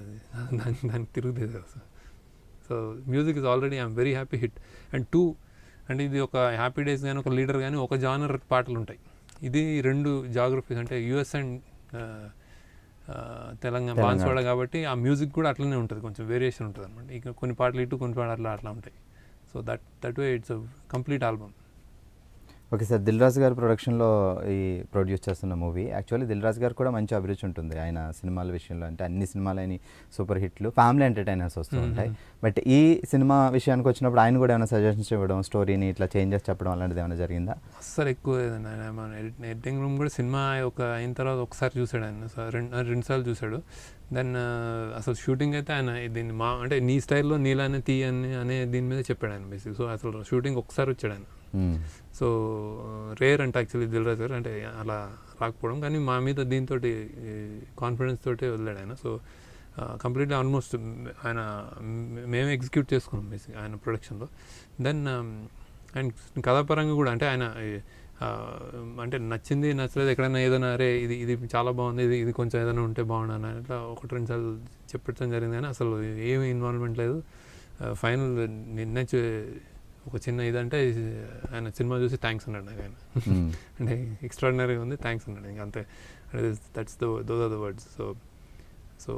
దానికి తిరుగుతుంది. So music is already I'm very happy hit. And two, అంటే ఇది ఒక హ్యాపీ డేస్ కానీ, ఒక లీడర్ కానీ, ఒక జానర్ పాటలు ఉంటాయి. ఇది రెండు జాగ్రఫీస్, అంటే యుఎస్ అండ్ తెలంగాణ బాన్స్వాడ కాబట్టి ఆ మ్యూజిక్ కూడా అట్లనే ఉంటుంది, కొంచెం వేరియేషన్ ఉంటుంది అనమాట. ఇక కొన్ని పాటలు ఇటు, కొన్ని పాటలు అట్లా ఉంటాయి. So that way it's a complete album. Okay sir, Dil Raju గారు ప్రొడక్షన్లో ఈ ప్రొడ్యూస్ చేస్తున్న మూవీ. యాక్చువల్లీ దిల్ రాజు గారు కూడా మంచి అభిరుచి ఉంటుంది ఆయన సినిమాల విషయంలో. అంటే అన్ని సినిమాలని సూపర్ హిట్లు, ఫ్యామిలీ ఎంటర్టైనర్స్ వస్తూ ఉంటాయి. బట్ ఈ సినిమా విషయానికి వచ్చినప్పుడు ఆయన కూడా ఏమైనా సజెషన్స్ ఇవ్వడం, స్టోరీని ఇట్లా చేంజెస్ చెప్పడం అలాంటిది ఏమైనా జరిగిందా? అస్సలు ఎక్కువ ఎడిటింగ్ రూమ్ కూడా సినిమా అయిన తర్వాత ఒకసారి చూసాడు ఆయన, రెండు సార్లు చూసాడు. దెన్ అసలు షూటింగ్ అయితే ఆయన దీన్ని అంటే నీ స్టైల్లో నీలానే తీయని అనే దీని మీద చెప్పాడు ఆయన బేసిక్. సో అసలు షూటింగ్ ఒకసారి వచ్చాడు ఆయన. సో రేర్ అంటే యాక్చువల్లీ దిల్ రాజు గారు అంటే అలా రాకపోవడం, కానీ మా మీద దీంతో కాన్ఫిడెన్స్ తోటి వదిలాడు ఆయన. సో కంప్లీట్లీ ఆల్మోస్ట్ ఆయన మేమే ఎగ్జిక్యూట్ చేసుకున్నాం బేసిక్ ఆయన ప్రొడక్షన్లో. దెన్ అండ్ కథాపరంగా కూడా అంటే ఆయన అంటే నచ్చింది నచ్చలేదు ఎక్కడైనా ఏదైనా అరే ఇది చాలా బాగుంది, ఇది కొంచెం ఏదైనా ఉంటే బాగుండని అట్లా ఒకటి రెండు సార్లు చెప్పడం జరిగింది. కానీ అసలు ఏమి ఇన్వాల్వ్మెంట్ లేదు. ఫైనల్ నిన్నే ఒక చిన్న ఇదంటే ఆయన సినిమా చూసి థ్యాంక్స్ అన్నాడు నాకు ఆయన. అంటే ఎక్స్ట్రాడినరీగా ఉంది, థ్యాంక్స్ అన్నాడు. ఇంకా అంతే, that's those are the words. So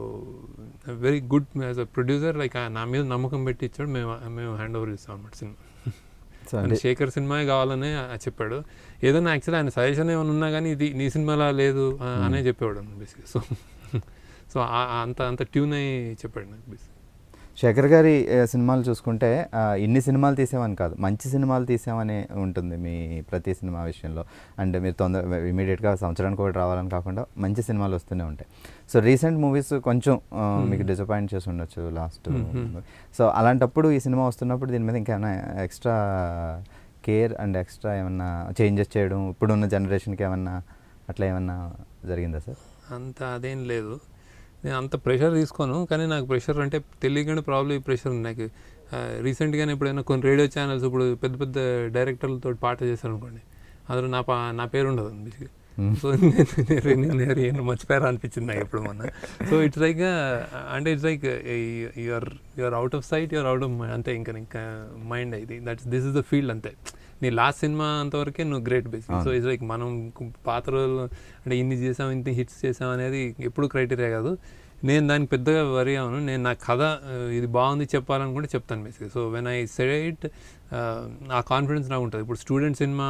very good as a producer. Like నా మీద నమ్మకం పెట్టి ఇచ్చాడు, మేము హ్యాండ్ ఓవర్ ఇస్తాం అన్నమాట సినిమా. శేఖర్ సినిమా కావాలనే చెప్పాడు. ఏదైనా యాక్చువల్లీ ఆయన సజెషన్ ఏమైనా ఉన్నా కానీ ఇది నీ సినిమాలా లేదు అనే చెప్పేవాడు బేసిక్. సో అంత ట్యూన్ అయ్యి చెప్పాడు నాకు బేసిక్. శేఖర్ గారి సినిమాలు చూసుకుంటే ఇన్ని సినిమాలు తీసామని కాదు, మంచి సినిమాలు తీసామని ఉంటుంది మీ ప్రతి సినిమా విషయంలో. అంటే మీరు ఇమీడియట్గా సంవత్సరానికి ఒకటి రావాలని కాకుండా మంచి సినిమాలు వస్తూనే ఉంటాయి. సో రీసెంట్ మూవీస్ కొంచెం మీకు డిసప్పాయింట్ చేసి ఉండొచ్చు లాస్ట్. సో అలాంటప్పుడు ఈ సినిమా వస్తున్నప్పుడు దీని మీద ఇంకేమైనా ఎక్స్ట్రా కేర్ అండ్ ఎక్స్ట్రా ఏమన్నా చేంజెస్ చేయడం ఇప్పుడున్న జనరేషన్కి ఏమన్నా అట్లా ఏమన్నా జరిగిందా సార్? అంత అదేం లేదు, నేను అంత ప్రెషర్ తీసుకోను. కానీ నాకు ప్రెషర్ అంటే తెలియకుండా ప్రాబ్లం ఈ ప్రెషర్ ఉంది నాకు. రీసెంట్గానే ఎప్పుడైనా కొన్ని రేడియో ఛానల్స్ ఇప్పుడు పెద్ద పెద్ద డైరెక్టర్లతో పాట చేశారు అనుకోండి, అందులో నా పేరు ఉండదు బేసిక్గా. సో నేను మర్చిపోయారా అనిపించింది నాకు ఎప్పుడు మొన్న. సో ఇట్స్ లైక్ అంటే it's like you're out of sight, you're out of అంతే. ఇంకా మైండ్ ఇది దిస్ ఇస్ ద ఫీల్డ్ అంతే. నీ లాస్ట్ సినిమా అంతవరకే నువ్వు great basic. So it's like మనం పాత రోజులు అంటే ఇన్ని చేసాం, ఇంత హిట్స్ చేసాం అనేది ఎప్పుడు క్రైటీరియా కాదు. నేను దానికి పెద్దగా వరి అవ్వను. నేను నా కథ ఇది బాగుంది చెప్పాలనుకుంటే చెప్తాను బేసిక్గా. So when I said it ఆ కాన్ఫిడెన్స్ నాకు ఉంటుంది. ఇప్పుడు స్టూడెంట్ సినిమా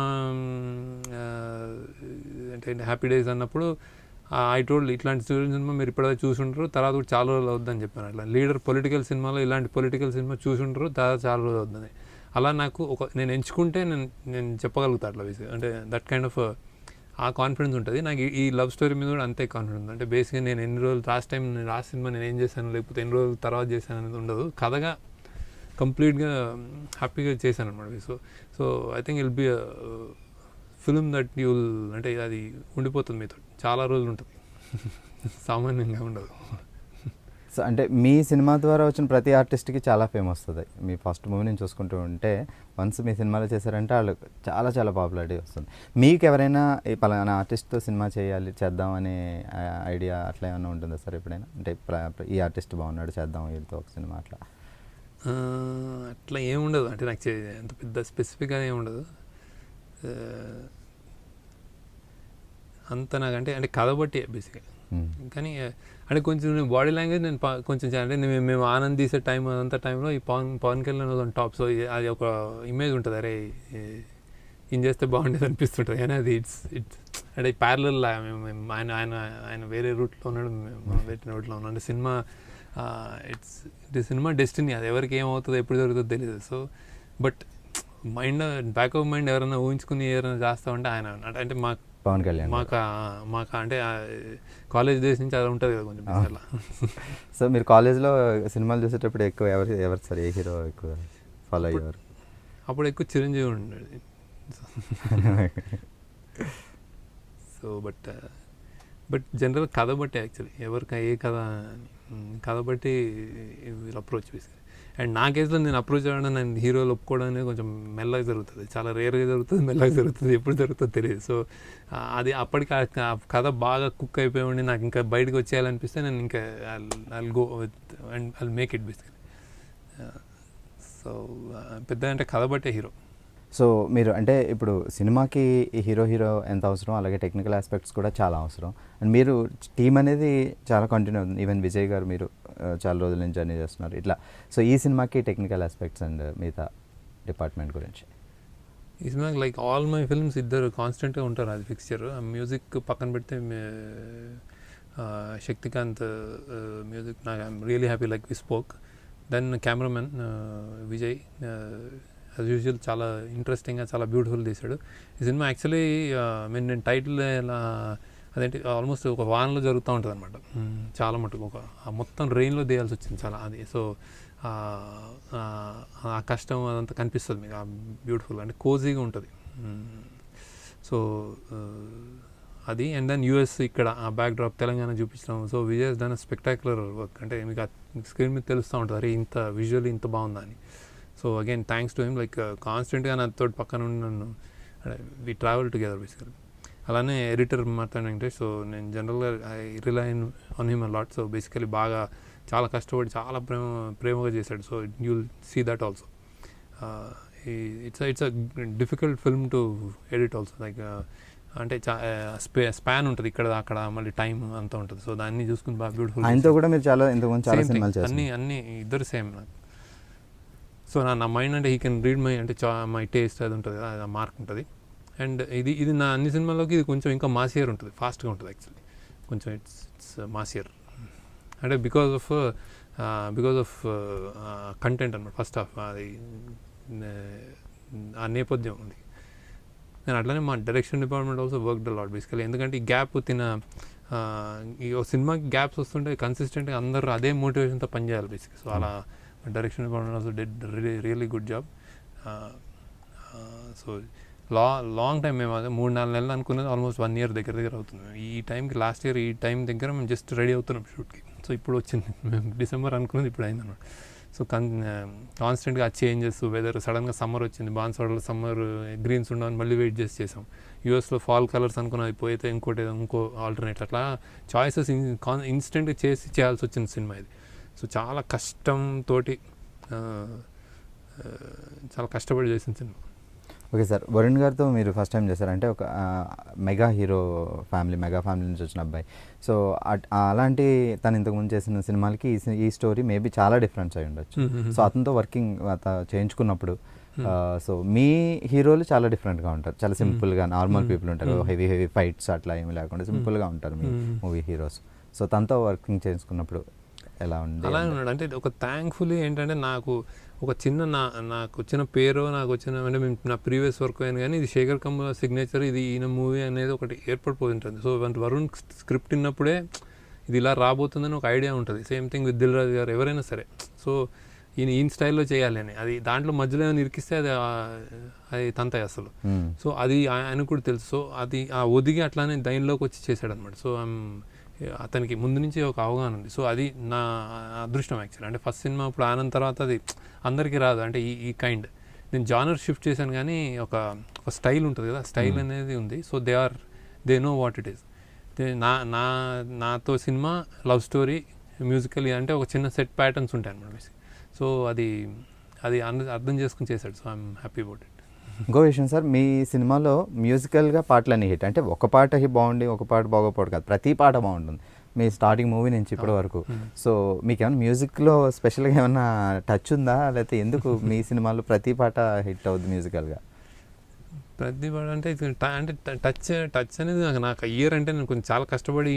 అంటే హ్యాపీ డేస్ అన్నప్పుడు ఐ టోల్డ్ ఇట్లాంటి స్టూడెంట్ సినిమా మీరు ఇప్పటిదాకా చూసుంటారు, తర్వాత కూడా చాలా రోజులు అవుద్దని చెప్పాను. అట్లా లీడర్ పొలిటికల్ సినిమాలో ఇలాంటి పొలిటికల్ సినిమా చూసుంటారు, తర్వాత చాలా రోజులు అవుతుంది. అలా నాకు నేను ఎంచుకుంటే నేను చెప్పగలుగుతా అట్లా బేసిక్గా. అంటే దట్ కైండ్ ఆఫ్ ఆ కాన్ఫిడెన్స్ ఉంటుంది నాకు. ఈ లవ్ స్టోరీ మీద కూడా అంతే కాన్ఫిడెన్స్. అంటే బేసిక్గా నేను ఎన్ని రోజులు లాస్ట్ సినిమా నేను ఏం చేశాను, లేకపోతే ఎన్ని రోజులు తర్వాత చేశాను అనేది ఉండదు. కథగా కంప్లీట్గా హ్యాపీగా చేశాను అనమాట. So I think it'll be film that you'll అంటే అది ఉండిపోతుంది మీతో చాలా రోజులు ఉంటుంది, సామాన్యంగా ఉండదు. సో అంటే మీ సినిమా ద్వారా వచ్చిన ప్రతి ఆర్టిస్ట్కి చాలా ఫేమ్ వస్తుంది. మీ ఫస్ట్ మూవీ నుంచి చూసుకుంటూ ఉంటే వన్స్ మీ సినిమాలో చేశారంటే వాళ్ళు చాలా చాలా పాపులారిటీ వస్తుంది. మీకు ఎవరైనా ఈ పలానా ఆర్టిస్ట్తో సినిమా చేద్దాం అనే ఐడియా అట్లా ఏమైనా ఉంటుందా సార్ ఎప్పుడైనా? అంటే ఈ ఆర్టిస్ట్ బాగున్నాడు చేద్దాం వీళ్ళతో ఒక సినిమా అట్లా? అట్లా ఏముండదు, అంటే నాకు అంత పెద్ద స్పెసిఫిక్గా ఏముండదు. అంత నాకంటే అంటే కథ బట్టి బేసిక్గా. కానీ అంటే కొంచెం బాడీ లాంగ్వేజ్ నేను కొంచెం అంటే మేము ఆనంద్ తీసే టైం అదంతా టైంలో ఈ పవన్ కళ్యాణ్ టాప్, సో అది ఒక ఇమేజ్ ఉంటుంది, అరే ఏం చేస్తే బాగుండేది అనిపిస్తుంటుంది. కానీ అది ఇట్స్ అంటే ప్యారలల్ మేము ఆయన వేరే రూట్లో ఉన్నాడు, మనం వేరే రూట్లో ఉన్నాం. అంటే సినిమా సినిమా డెస్టినీ, అది ఎవరికి ఏమవుతుందో ఎప్పుడు జరుగుతుందో తెలియదు. So but mind back of mind ఎవరైనా ఊహించుకుని ఎవరైనా చేస్తామంటే ఆయన అంటే మాకు పవన్ కళ్యాణ్ మాకు అంటే కాలేజ్ డేస్ నుంచి అది ఉంటుంది కదా కొంచెం అలా. సో మీరు కాలేజ్లో సినిమాలు చూసేటప్పుడు ఎక్కువ ఎవరు సార్, ఏ హీరో ఎక్కువ ఫాలో అయ్యేవారు? అప్పుడు ఎక్కువ చిరంజీవి ఉండేది. సో బట్ జనరల్ కథ బట్టి యాక్చువల్లీ ఎవరికి ఏ కథ బట్టి వీళ్ళు అప్రోచ్ చేశారు. అండ్ నా కేసులో నేను అప్రోచ్ అవ్వడం, నేను హీరోలు ఒప్పుకోవడం అనేది కొంచెం మెల్లగా జరుగుతుంది, చాలా రేర్గా జరుగుతుంది, మెల్లగా జరుగుతుంది, ఎప్పుడు జరుగుతుందో తెలియదు. సో అది అప్పటికి ఆ కథ బాగా కుక్ అయిపోయి ఉండి నాకు ఇంకా బయటకు వచ్చేయాలనిపిస్తే నేను ఇంకా I'll go and I'll make it basically. So పెద్ద అంటే కథ బట్టే హీరో. సో మీరు అంటే ఇప్పుడు సినిమాకి హీరో ఎంత అవసరం, అలాగే టెక్నికల్ ఆస్పెక్ట్స్ కూడా చాలా అవసరం. అండ్ మీరు టీం అనేది చాలా కంటిన్యూ అవుతుంది. ఈవెన్ విజయ్ గారు మీరు చాలా రోజుల నుంచి జర్నీ చేస్తున్నారు ఇట్లా. సో ఈ సినిమాకి టెక్నికల్ ఆస్పెక్ట్స్ అండ్ మిగతా డిపార్ట్మెంట్ గురించి? ఈ సినిమాకి లైక్ ఆల్ మై ఫిల్మ్స్ ఇద్దరు కాన్స్టెంట్గా ఉంటారు, అది ఫిక్స్చర్. మ్యూజిక్ పక్కన పెడితే శక్తికాంత్ మ్యూజిక్ నాకు I'm really happy, like we spoke. Then cameraman Vijay as usual చాలా ఇంట్రెస్టింగ్గా చాలా బ్యూటిఫుల్ తీశాడు ఈ సినిమా. యాక్చువల్లీ నేను టైటిల్ అదేంటి ఆల్మోస్ట్ ఒక వానలో జరుగుతూ ఉంటుంది అనమాట, చాలా మటుకు ఒక మొత్తం రెయిన్లో తీయాల్సి వచ్చింది చాలా. అది సో ఆ కష్టం అదంతా కనిపిస్తుంది మీకు, ఆ బ్యూటిఫుల్ అంటే కోజీగా ఉంటుంది. సో అది అండ్ దెన్ యూఎస్ ఇక్కడ ఆ బ్యాక్ డ్రాప్ తెలంగాణ చూపించడం. So Vijay has done spectacular work, అంటే మీకు స్క్రీన్ మీద తెలుస్తూ ఉంటుంది అరే ఇంత విజువల్లీ ఇంత బాగుందా అని. So again thanks to him, like కాన్స్టెంట్గా నాతో పక్కన ఉండి నన్ను వి ట్రావెల్ టుగెదర్ బేసికలీ. అలానే ఎడిటర్ మార్తాండ్ వెంకటేష్, సో నేను జనరల్గా I rely on him a lot. So basically బాగా చాలా కష్టపడి చాలా ప్రేమగా చేశాడు. So you'll see that also. It's a difficult film to edit also, like అంటే స్పాన్ ఉంటుంది ఇక్కడ అక్కడ, మళ్ళీ టైం అంతా ఉంటుంది. సో దాన్ని చూసుకుని బాగా బ్యూటిఫుల్. ఆయనతో కూడా మీరు చాలా అన్ని ఇద్దరు సేమ్ నాకు. సో నా మైండ్ అంటే హీ కెన్ రీడ్ మై అంటే మై టేస్ట్ అది ఉంటుంది కదా, ఆ మార్క్ ఉంటుంది. అండ్ ఇది నా అన్ని సినిమాల్లోకి ఇది కొంచెం ఇంకా మాసియర్ ఉంటుంది, ఫాస్ట్గా ఉంటుంది యాక్చువల్లీ కొంచెం. ఇట్స్ మాసియర్ అంటే బికాజ్ ఆఫ్ కంటెంట్ అనమాట. ఫస్ట్ హాఫ్ అది ఆ నేపథ్యం ఉంది. నేను అట్లనే మా direction department also worked lot basically. ఎందుకంటే ఈ గ్యాప్ ఈ సినిమాకి గ్యాప్స్ వస్తుంటే కన్సిస్టెంట్గా అందరూ అదే మోటివేషన్తో పనిచేయాలి బేసిక్గా. సో అలా direction department also did really good job. So long time మేము అదే 3-4 నెలలు అనుకున్నది ఆల్మోస్ట్ 1 year దగ్గర అవుతుంది. ఈ టైంకి లాస్ట్ ఇయర్ ఈ టైం దగ్గర మేము జస్ట్ రెడీ అవుతున్నాం షూట్కి. సో ఇప్పుడు వచ్చింది, మేము డిసెంబర్ అనుకున్నది ఇప్పుడు అయిందన్నమాట. సో కాన్స్టెంట్గా ఆ చేంజెస్, వెదర్ సడన్గా సమ్మర్ వచ్చింది, బాన్స్వాడలో సమ్మర్ గ్రీన్స్ ఉండవని మళ్ళీ వెయిట్ చేసాం. యూఎస్లో ఫాల్ కలర్స్ అనుకున్నది పోయితే ఇంకో ఆల్టర్నేట్, అట్లా చాయిసెస్ ఇన్స్టెంట్గా చేయాల్సి వచ్చింది సినిమా ఇది. సో చాలా కష్టంతో చాలా కష్టపడి చేసిన సినిమా. ఓకే సార్, వరుణ్ గారితో మీరు ఫస్ట్ టైం చేశారంటే ఒక మెగా ఫ్యామిలీ నుంచి వచ్చిన అబ్బాయి. సో అలాంటి తను ఇంతకుముందు చేసిన సినిమాలకి ఈ స్టోరీ మేబీ చాలా డిఫరెన్స్ అయి ఉండొచ్చు. సో అతనితో వర్కింగ్ చేయించుకున్నప్పుడు సో మీ హీరోలు చాలా డిఫరెంట్గా ఉంటారు, చాలా సింపుల్గా నార్మల్ పీపుల్ ఉంటారు, హెవీ ఫైట్స్ అట్లా ఏమి లేకుండా సింపుల్గా ఉంటారు మీ మూవీ హీరోస్. సో తనతో వర్కింగ్ చేసుకున్నప్పుడు ఎలా ఉంది? అలా ఉన్నాడు అంటే ఒక థ్యాంక్ఫుల్లీ ఏంటంటే నాకు ఒక చిన్న నాకు వచ్చిన పేరు నాకు వచ్చిన అంటే నా ప్రీవియస్ వర్క్ అయినా కానీ ఇది శేఖర్ కమ్ముల సిగ్నేచర్, ఇది ఈయన మూవీ అనేది ఒకటి ఏర్పడిపోతుంటుంది. సో వరుణ్ స్క్రిప్ట్ విన్నప్పుడే ఇది ఇలా రాబోతుందని ఒక ఐడియా ఉంటుంది. Same thing with Dil Raju గారు, ఎవరైనా సరే. సో ఈయన స్టైల్లో చేయాలి అని, అది దాంట్లో మధ్యలో ఏమైనా ఇరికిస్తే అది తంతాయి అసలు. సో అది ఆయనకు కూడా తెలుసు. సో అది ఆ ఒదిగి అట్లానే దైన్లోకి వచ్చి చేశాడు అనమాట. సో ఐఎమ్ అతనికి ముందు నుంచి ఒక అవగాహన ఉంది. సో అది నా అదృష్టం యాక్చువల్లీ. అంటే ఫస్ట్ సినిమా ఇప్పుడు ఆనంద్ తర్వాత అది అందరికీ రాదు, అంటే ఈ కైండ్. నేను జానర్ షిఫ్ట్ చేశాను కానీ ఒక స్టైల్ ఉంటుంది కదా, స్టైల్ అనేది ఉంది. So they know what it is. నాతో సినిమా లవ్ స్టోరీ మ్యూజికల్ అంటే ఒక చిన్న సెట్ ప్యాటర్న్స్ ఉంటాయి అన్నమాట. సో అది అర్థం చేసుకుని చేశాడు. So I'm happy about it. ఇంకో విషయం సార్, మీ సినిమాలో మ్యూజికల్గా పాటలన్నీ హిట్. అంటే ఒక పాట బాగుండి ఒక పాట బాగోపోవడం కాదు, ప్రతి పాట బాగుంటుంది మీ స్టార్టింగ్ మూవీ నుంచి ఇప్పటి వరకు. సో మీకు ఏమైనా మ్యూజిక్లో స్పెషల్గా ఏమైనా టచ్ ఉందా, లేకపోతే ఎందుకు మీ సినిమాలో ప్రతి పాట హిట్ అవుద్ది మ్యూజికల్గా? ప్రతి పాట అంటే టచ్ అనేది నాకు ఇయర్ అంటే నేను కొంచెం చాలా కష్టపడి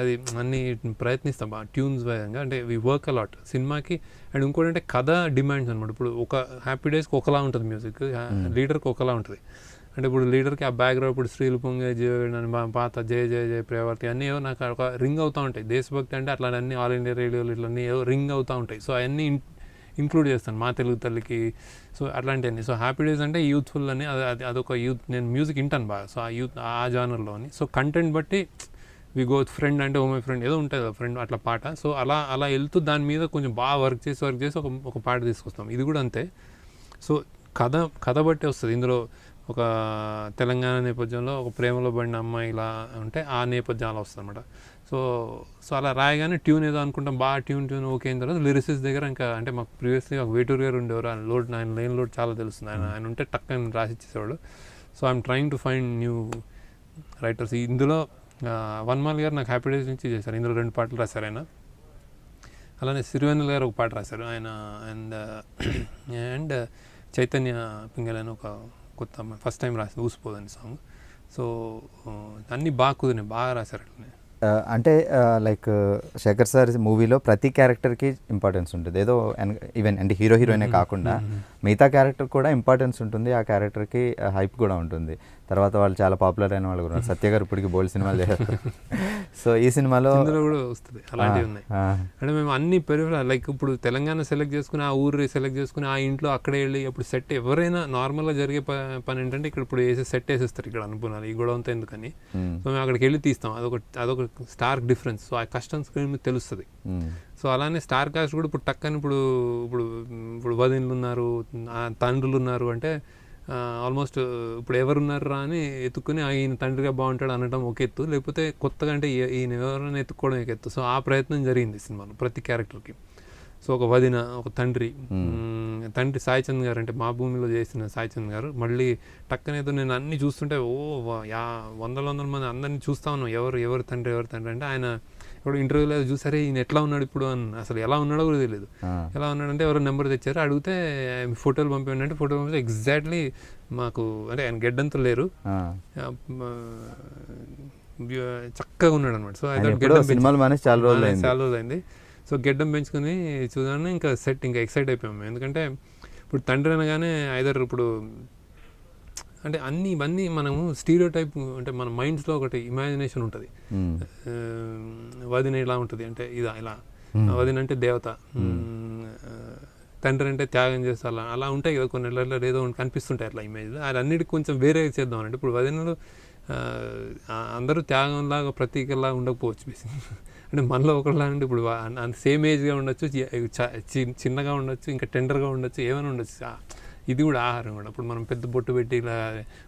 అది అన్ని ప్రయత్నిస్తాం ట్యూన్స్ వేయంగా. అంటే వి వర్క్ అలాట్ సినిమాకి. అండ్ ఇంకోటి అంటే కథ డిమాండ్స్ అనమాట. ఇప్పుడు ఒక హ్యాపీ డేస్కి ఒకలా ఉంటుంది మ్యూజిక్, లీడర్కి ఒకలా ఉంటుంది. అంటే ఇప్పుడు లీడర్కి ఆ బ్యాక్గ్రౌండ్ ఇప్పుడు శ్రీలు పొంగే పాత జయ జయ జయ ప్రేవర్తి అన్నీ ఏవో నాకు ఒక రింగ్ అవుతూ ఉంటాయి. దేశభక్తి అంటే అట్లా అన్నీ ఆల్ ఇండియా రేడియోలు ఇట్లన్నీ ఏవో రింగ్ అవుతూ ఉంటాయి. సో అవన్నీ ఇంక్లూడ్ చేస్తాను, మా తెలుగు తల్లికి. సో అట్లాంటివన్నీ. సో హ్యాపీ డేస్ అంటే యూత్ఫుల్ అని అదొక యూత్, నేను మ్యూజిక్ వింటాను బాగా. సో ఆ జానర్లోని. సో కంటెంట్ బట్టి వి గో ఫ్రెండ్ అంటే ఓ మై ఫ్రెండ్ ఏదో ఉంటుంది కదా ఫ్రెండ్ అట్లా పాట. సో అలా వెళ్తూ దాని మీద కొంచెం బాగా వర్క్ చేసి ఒక పాట తీసుకొస్తాం. ఇది కూడా అంతే. సో కథ బట్టి వస్తుంది. ఇందులో ఒక తెలంగాణ నేపథ్యంలో ఒక ప్రేమలో పడిన అమ్మాయి ఇలా ఉంటే ఆ నేపథ్యం అలా వస్తుంది అనమాట. సో అలా రాయగానే ట్యూన్ ఏదో అనుకుంటాం, బాగా ట్యూన్ ఓకే అయిన తర్వాత లిరిసిస్ దగ్గర ఇంకా అంటే మాకు ప్రీవియస్లీ ఒక వేటూరు గారు ఉండేవారు. ఆయన లైన్ లోడ్ చాలా తెలుస్తుంది. ఆయన ఉంటే టక్ అని రాసిచ్చేసేవాడు. So I'm trying to find new writers. ఇందులో వన్మాల్ గారు నాకు హ్యాపీ డేస్ నుంచి చేశారు. ఇందులో 2 పాటలు రాశారు ఆయన. అలానే సిరివెన్నెల గారు ఒక పాట రాశారు ఆయన. అండ్ చైతన్య పింగళ అని ఒక కొత్త ఫస్ట్ టైం రాసింది ఊసిపోదని సాంగ్. సో అన్నీ బాగా కుదిరినాయి, బాగా రాశారు అట్లనే. అంటే లైక్ శేఖర్ సార్ మూవీలో ప్రతి క్యారెక్టర్కి ఇంపార్టెన్స్ ఉంటుంది. ఏదో ఈవెన్ అంటే హీరోయినే కాకుండా మిగతా క్యారెక్టర్ కూడా ఇంపార్టెన్స్ ఉంటుంది. ఆ క్యారెక్టర్కి హైప్ కూడా ఉంటుంది. తర్వాత వాళ్ళు చాలా పాపులర్ అయిన వాళ్ళు కూడా. సత్య గారు ఇప్పటికి బోల్డ్ సినిమాలు చేస్తారు. సో ఈ సినిమాలో కూడా వస్తుంది అలాంటివి ఉన్నాయి. అంటే మేము అన్ని లైక్ ఇప్పుడు తెలంగాణ సెలెక్ట్ చేసుకుని ఆ ఊరు సెలెక్ట్ చేసుకుని ఆ ఇంట్లో అక్కడే వెళ్ళి అప్పుడు సెట్ ఎవరైనా నార్మల్గా జరిగే పని ఏంటంటే ఇక్కడ ఇప్పుడు సెట్ వేసేస్తారు ఇక్కడ అనుకున్నారు ఈ గొడవ అంతా ఎందుకని. సో మేము అక్కడికి వెళ్ళి తీస్తాం. అదొక స్టార్క్ డిఫరెన్స్. సో ఆ కష్టం స్క్రీన్ మీద తెలుస్తుంది. సో అలానే స్టార్ కాస్ట్ కూడా ఇప్పుడు టక్కని ఇప్పుడు వదినలు ఉన్నారు, తండ్రులు ఉన్నారు అంటే ఆల్మోస్ట్ ఇప్పుడు ఎవరున్నారు రా అని ఎత్తుక్కుని ఈయన తండ్రిగా బాగుంటాడు అనడం ఒక ఎత్తు, లేకపోతే కొత్తగా అంటే ఈయన ఎవరైనా ఎత్తుక్కోవడం ఒక ఎత్తు. సో ఆ ప్రయత్నం జరిగింది సినిమాలో ప్రతి క్యారెక్టర్కి. సో ఒక వదిన, ఒక తండ్రి సాయి చంద్ గారు అంటే మా భూమిలో చేసిన సాయి చంద్ గారు మళ్ళీ టక్కనేదో నేను అన్నీ చూస్తుంటే వందల మంది అందరినీ చూస్తా ఉన్నాం ఎవరు తండ్రి అంటే ఆయన ఇప్పుడు ఇంటర్వ్యూలో చూసారే ఈయన ఎట్లా ఉన్నాడు ఇప్పుడు అని. అసలు ఎలా ఉన్నాడో కూడా తెలియదు. ఎలా ఉన్నాడంటే ఎవరో నెంబర్ తెచ్చారు, అడిగితే ఫోటోలు పంపించండి అంటే ఫోటో పంపిస్తే ఎగ్జాక్ట్లీ మాకు అంటే ఆయన గెడ్డంతో లేరు, చక్కగా ఉన్నాడు అనమాట. సో చాలా రోజులైంది. సో గెడ్డం పెంచుకుని చూడాలని ఇంకా ఇంకా ఎక్సైట్ అయిపోయాము. ఎందుకంటే ఇప్పుడు తండ్రి అనగానే ఇప్పుడు అంటే ఇవన్నీ మనము స్టీరియో టైప్ అంటే మన మైండ్స్లో ఒకటి ఇమాజినేషన్ ఉంటుంది. వదిన ఇలా ఉంటుంది అంటే ఇలా వదిన అంటే దేవత, తండ్రి అంటే త్యాగం చేస్తా అలా ఉంటాయి కదా కొన్ని ఇళ్ళలో ఏదో కనిపిస్తుంటాయి అట్లా ఇమేజ్లో. అది అన్నిటికి కొంచెం వేరే చేద్దాం అంటే ఇప్పుడు వదినలు అందరూ త్యాగంలాగా ప్రతీకలా ఉండకపోవచ్చు అంటే మనలో ఒకలా అంటే ఇప్పుడు సేమ్ ఏజ్గా ఉండొచ్చు, చిన్నగా ఉండొచ్చు, ఇంకా టెండర్గా ఉండొచ్చు, ఏమైనా ఉండొచ్చు. ఇది కూడా ఆహారం కూడా. ఇప్పుడు మనం పెద్ద బొట్టు పెట్టి ఇలా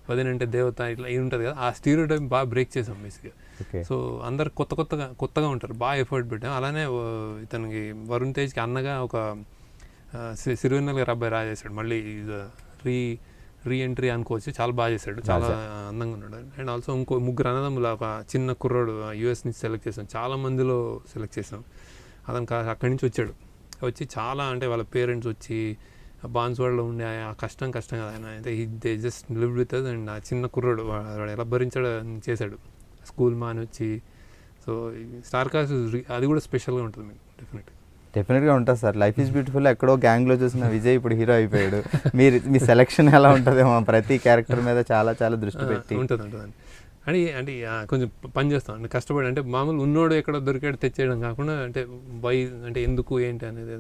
వదినంటే దేవత ఇట్లా ఇది ఉంటుంది కదా, ఆ స్టీరియో టైప్ బాగా బ్రేక్ చేసాం బేసిక్గా. సో అందరు కొత్తగా ఉంటారు, బాగా ఎఫర్ట్ పెట్టాం. అలానే ఇతనికి వరుణ్ తేజ్కి అన్నగా ఒక సిరివెన్నెల గారు అబ్బాయి రాజేశాడు. మళ్ళీ రీ ఎంట్రీ అనుకోవచ్చు, చాలా బాగా చేశాడు, చాలా అందంగా ఉన్నాడు. అండ్ ఆల్సో ఇంకో 3 అన్నదమ్ముల ఒక చిన్న కుర్రోడు యూఎస్ నుంచి సెలెక్ట్ చేసాం, చాలా మందిలో సెలెక్ట్ చేసాం. అతను అక్కడి నుంచి వచ్చి చాలా అంటే వాళ్ళ పేరెంట్స్ వచ్చి బాన్స్వాడలో ఉండే ఆ కష్టం కదా ఆయన అయితే they just live with us. And ఆ చిన్న కుర్రోడు వాడు ఎలా భరించాడు చేశాడు, స్కూల్ మాని వచ్చి. సో స్టార్ కాస్ట్ అది కూడా స్పెషల్గా ఉంటుంది మీకు డెఫినెట్గా ఉంటుంది సార్. లైఫ్ ఈజ్ బ్యూటిఫుల్ ఎక్కడో గ్యాంగ్లో చూసిన విజయ్ ఇప్పుడు హీరో అయిపోయాడు. మీ సెలెక్షన్ ఎలా ఉంటుందేమో ప్రతి క్యారెక్టర్ మీద చాలా దృష్టి పెట్టి ఉంటుంది అంటే కొంచెం పని చేస్తాం అంటే కష్టపడి. అంటే మామూలు ఉన్నోడు ఎక్కడ దొరికాడు తెచ్చేయడం కాకుండా అంటే ఎందుకు ఏంటి అనేది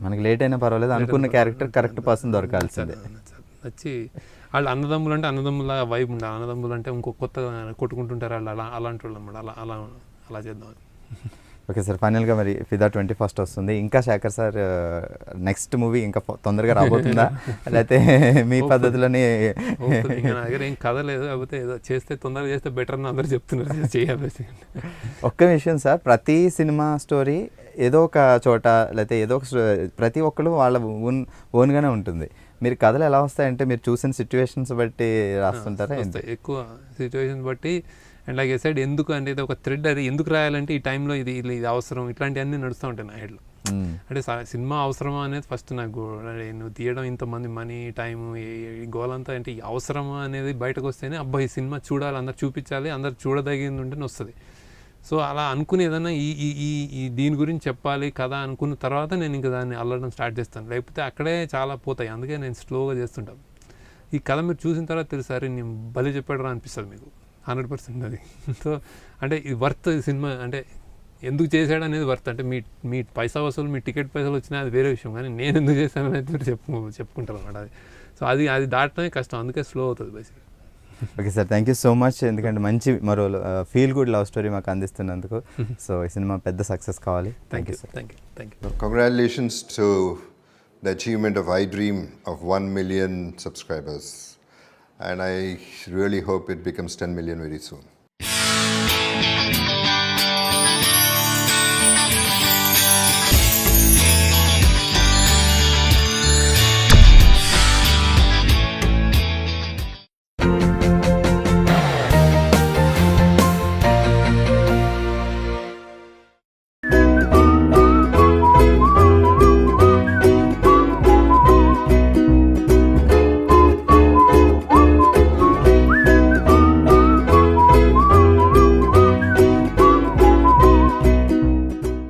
మనకి లేట్ అయినా పర్వాలేదు, అనుకున్న క్యారెక్టర్ కరెక్ట్ పర్సన్ దొరకాల్సిందే. వచ్చి వాళ్ళు అన్నదమ్ములు అంటే అన్నదమ్ములా వైబ్ ఉండాలి. అన్నదమ్ములు అంటే ఇంకో కొత్తగా కొట్టుకుంటుంటారు వాళ్ళు అలాంటి వాళ్ళు అనమాట. అలా చేద్దాం. ఓకే సార్, ఫైనల్గా మరి ఫిదా 21st వస్తుంది. ఇంకా శేఖర్ సార్ నెక్స్ట్ మూవీ ఇంకా తొందరగా రాబోతుందా లేకపోతే మీ పద్ధతిలోనే? Hopefully ఇంకా నా దగ్గర ఏం కథ లేదు, కాకపోతే ఏదో చేస్తే తొందరగా చేస్తే బెటర్ అని అందరూ చెప్తున్నారు, చేయాలి. ఒక్క విషయం సార్, ప్రతి సినిమా స్టోరీ ఏదో ఒక చోట లేకపోతే ఏదో ఒక ప్రతి ఒక్కరు వాళ్ళ ఓన్గానే ఉంటుంది. మీరు కథలు ఎలా వస్తాయంటే మీరు చూసిన సిచ్యువేషన్స్ బట్టి రాస్తుంటారా? ఎక్కువ సిచ్యువేషన్స్ బట్టి. అండ్ లైక్ సైడ్ ఎందుకు అంటే ఇది ఒక థ్రెడ్, అది ఎందుకు రాయాలంటే ఈ టైంలో ఇది ఇది అవసరం, ఇట్లాంటివన్నీ నడుస్తూ ఉంటాయి నా హెడ్లో. అంటే సినిమా అవసరమా అనేది ఫస్ట్ నాకు, నువ్వు తీయడం ఇంతమంది మనీ టైము ఈ గోలంతా అంటే ఈ అవసరమా అనేది బయటకు వస్తేనే అబ్బా ఈ సినిమా చూడాలి, అందరు చూపించాలి, అందరు చూడదగింది ఉంటేనే వస్తుంది. సో అలా అనుకుని ఏదైనా ఈ దీని గురించి చెప్పాలి కదా అనుకున్న తర్వాత నేను ఇంకా దాన్ని అల్లడం స్టార్ట్ చేస్తాను, లేకపోతే అక్కడే చాలా పోతాయి. అందుకే నేను స్లోగా చేస్తుంటాను. ఈ కథ మీరు చూసిన తర్వాత తెలుసారి నేను భలే చెప్పాడు అనిపిస్తుంది మీకు 100% అది. సో అంటే ఇది వర్త్ సినిమా, అంటే ఎందుకు చేశాడు అనేది వర్త్. అంటే మీ పైసా వసూలు, మీ టికెట్ పైసలు వచ్చినా అది వేరే విషయం, కానీ నేను ఎందుకు చేశాను అనేది మీరు చెప్పుకుంటారు అన్నమాట. అది సో అది దాటమే కష్టం, అందుకే స్లో అవుతుంది basic. Okay sir, thank you so much. ఎందుకంటే మంచి మరో ఫీల్ గుడ్ లవ్ స్టోరీ మాకు అందిస్తున్నందుకు. సో ఈ సినిమా పెద్ద సక్సెస్ కావాలి. Thank you. Thank you. Congratulations to the achievement of iDream of 1 million subscribers. And I really hope it becomes 10 million very soon.